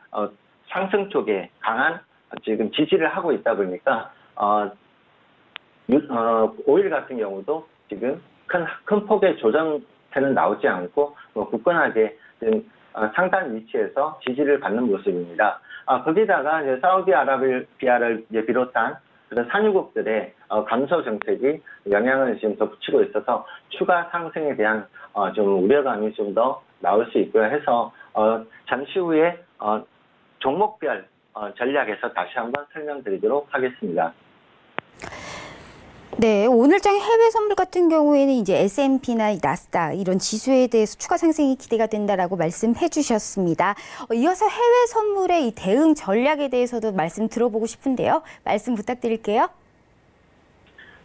상승 쪽에 강한 지금 지지를 하고 있다 보니까 5일 같은 경우도 지금 큰 폭의 조정세는 나오지 않고 굳건하게 지금 상단 위치에서 지지를 받는 모습입니다. 거기다가 이제 사우디아라비아를 이제 비롯한 그런 산유국들의 감소 정책이 영향을 지금 덧붙이고 있어서 추가 상승에 대한 좀 우려감이 좀 더 나올 수 있고요. 해서 잠시 후에 종목별 전략에서 다시 한번 설명드리도록 하겠습니다. 네, 오늘장 해외 선물 같은 경우에는 이제 S&P나 나스닥 이런 지수에 대해서 추가 상승이 기대가 된다라고 말씀해 주셨습니다. 이어서 해외 선물의 이 대응 전략에 대해서도 말씀 들어보고 싶은데요. 말씀 부탁드릴게요.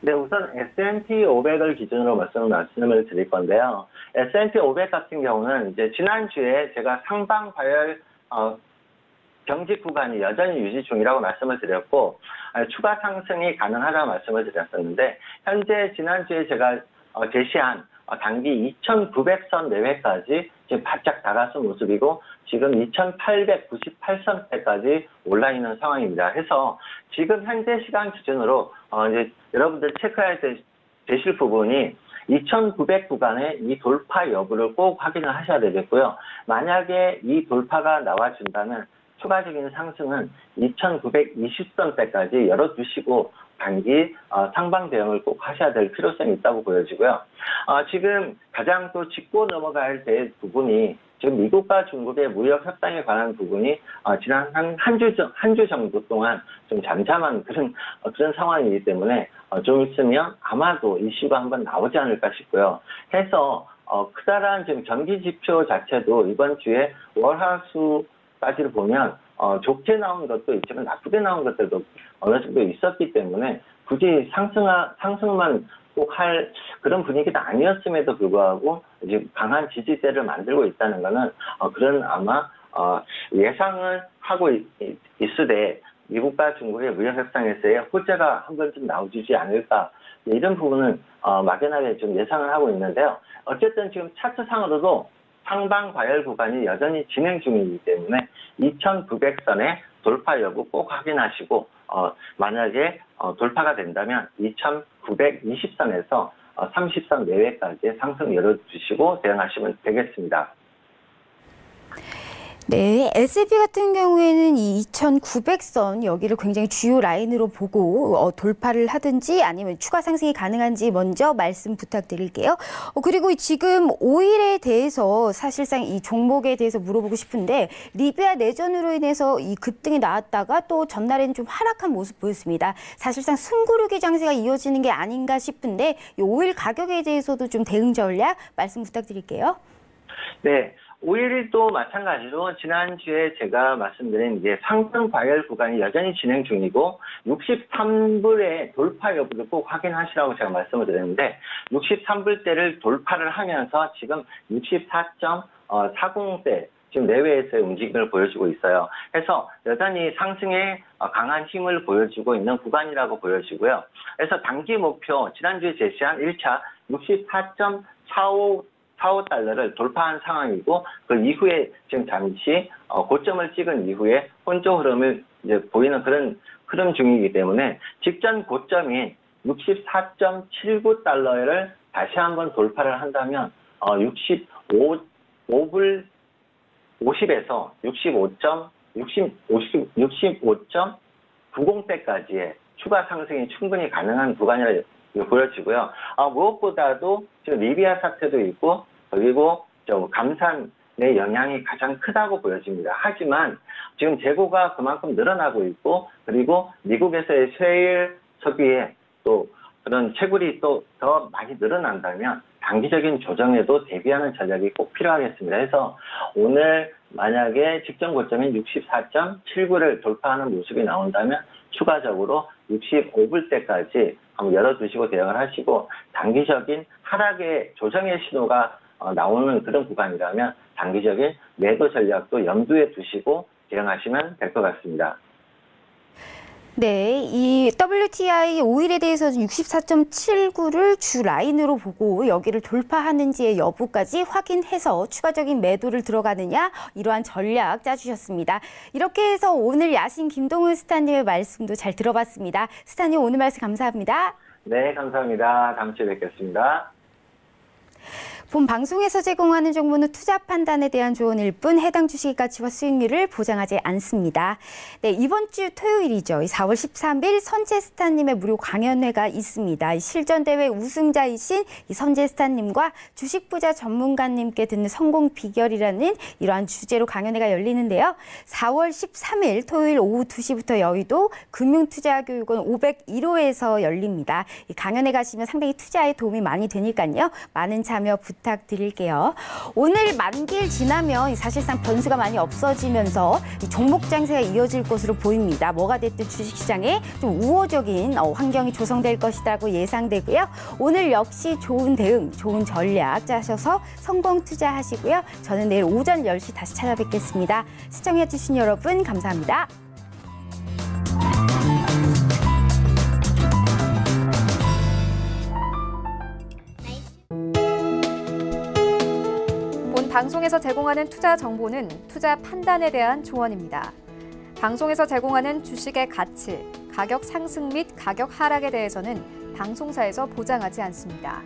네, 우선 S&P 500을 기준으로 말씀을 드릴 건데요. S&P 500 같은 경우는 이제 지난주에 제가 상방 과열 경직 구간이 여전히 유지 중이라고 말씀을 드렸고 추가 상승이 가능하다고 말씀을 드렸었는데 현재 지난주에 제가 제시한 단기 2,900선 내외까지 지금 바짝 다가선 모습이고 지금 2,898선대까지 올라 있는 상황입니다. 해서 지금 현재 시간 기준으로 이제 여러분들 체크해야 되실 부분이 2,900 구간의 이 돌파 여부를 꼭 확인을 하셔야 되겠고요. 만약에 이 돌파가 나와준다면 추가적인 상승은 2,920선대까지 열어두시고 단기 상방 대응을 꼭 하셔야 될 필요성이 있다고 보여지고요. 지금 가장 또 짚고 넘어가야 될 부분이 지금 미국과 중국의 무역 협상에 관한 부분이 지난 한 주 정도 동안 좀 잠잠한 그런 상황이기 때문에 좀 있으면 아마도 이슈가 한번 나오지 않을까 싶고요. 해서 크다란 지금 경기 지표 자체도 이번 주에 월화수까지를 보면 좋게 나온 것도 있지만 나쁘게 나온 것들도 어느 정도 있었기 때문에 굳이 상승만 꼭 할 그런 분위기가 아니었음에도 불구하고 지금 강한 지지대를 만들고 있다는 것은 그런 아마 예상을 하고 있으되 미국과 중국의 무역 협상에서의 호재가 한 번쯤 나오지 않을까 이런 부분은 막연하게 좀 예상을 하고 있는데요. 어쨌든 지금 차트상으로도 상방 과열 구간이 여전히 진행 중이기 때문에 2,900선의 돌파 여부 꼭 확인하시고 만약에 돌파가 된다면 2,920선에서 30선 내외까지 상승 열어주시고 대응하시면 되겠습니다. 네, S&P 같은 경우에는 이 2,900선 여기를 굉장히 주요 라인으로 보고 돌파를 하든지 아니면 추가 상승이 가능한지 먼저 말씀 부탁드릴게요. 그리고 지금 5일에 대해서 사실상 이 종목에 대해서 물어보고 싶은데 리비아 내전으로 인해서 이 급등이 나왔다가 또 전날에는 좀 하락한 모습 보였습니다. 사실상 숨고르기 장세가 이어지는 게 아닌가 싶은데 이 5일 가격에 대해서도 좀 대응 전략 말씀 부탁드릴게요. 네. 5일도 마찬가지로 지난주에 제가 말씀드린 이제 상승 과열 구간이 여전히 진행 중이고 63불의 돌파 여부를 꼭 확인하시라고 제가 말씀을 드렸는데 63불대를 돌파를 하면서 지금 64.40대 지금 내외에서의 움직임을 보여주고 있어요. 그래서 여전히 상승에 강한 힘을 보여주고 있는 구간이라고 보여지고요. 그래서 단기 목표 지난주에 제시한 1차 64.45달러를 돌파한 상황이고 그 이후에 지금 잠시 고점을 찍은 이후에 혼조 흐름을 이제 보이는 그런 흐름 중이기 때문에 직전 고점인 64.79달러를 다시 한번 돌파를 한다면 65불 50에서 65.90대까지의 추가 상승이 충분히 가능한 구간이라 보여지고요. 무엇보다도 지금 리비아 사태도 있고 그리고 감산의 영향이 가장 크다고 보여집니다. 하지만 지금 재고가 그만큼 늘어나고 있고 그리고 미국에서의 셰일 석유에 또 그런 채굴이 또 더 많이 늘어난다면 단기적인 조정에도 대비하는 전략이 꼭 필요하겠습니다. 그래서 오늘 만약에 직전 고점인 64.79를 돌파하는 모습이 나온다면 추가적으로 65불대까지 한번 열어두시고 대응을 하시고 단기적인 하락의 조정의 신호가 나오는 그런 구간이라면 단기적인 매도 전략도 염두에 두시고 대응하시면 될 것 같습니다. 네, 이 WTI 오일에 대해서는 64.79를 주 라인으로 보고 여기를 돌파하는지의 여부까지 확인해서 추가적인 매도를 들어가느냐 이러한 전략 짜주셨습니다. 이렇게 해서 오늘 야신 김동훈 스타님의 말씀도 잘 들어봤습니다. 스타님 오늘 말씀 감사합니다. 네, 감사합니다. 다음 주에 뵙겠습니다. 본 방송에서 제공하는 정보는 투자 판단에 대한 조언일 뿐 해당 주식의 가치와 수익률을 보장하지 않습니다. 네, 이번 주 토요일이죠. 4월 13일 선제스타님의 무료 강연회가 있습니다. 실전대회 우승자이신 이 선제스타님과 주식부자 전문가님께 듣는 성공 비결이라는 이러한 주제로 강연회가 열리는데요. 4월 13일 토요일 오후 2시부터 여의도 금융투자교육원 501호에서 열립니다. 이 강연회 가시면 상당히 투자에 도움이 많이 되니까요. 많은 참여 부탁드릴게요. 오늘 만기일 지나면 사실상 변수가 많이 없어지면서 종목 장세가 이어질 것으로 보입니다. 뭐가 됐든 주식시장에 좀 우호적인 환경이 조성될 것이라고 예상되고요. 오늘 역시 좋은 대응, 좋은 전략 짜셔서 성공 투자하시고요. 저는 내일 오전 10시 다시 찾아뵙겠습니다. 시청해주신 여러분 감사합니다. 방송에서 제공하는 투자 정보는 투자 판단에 대한 조언입니다. 방송에서 제공하는 주식의 가치, 가격 상승 및 가격 하락에 대해서는 방송사에서 보장하지 않습니다.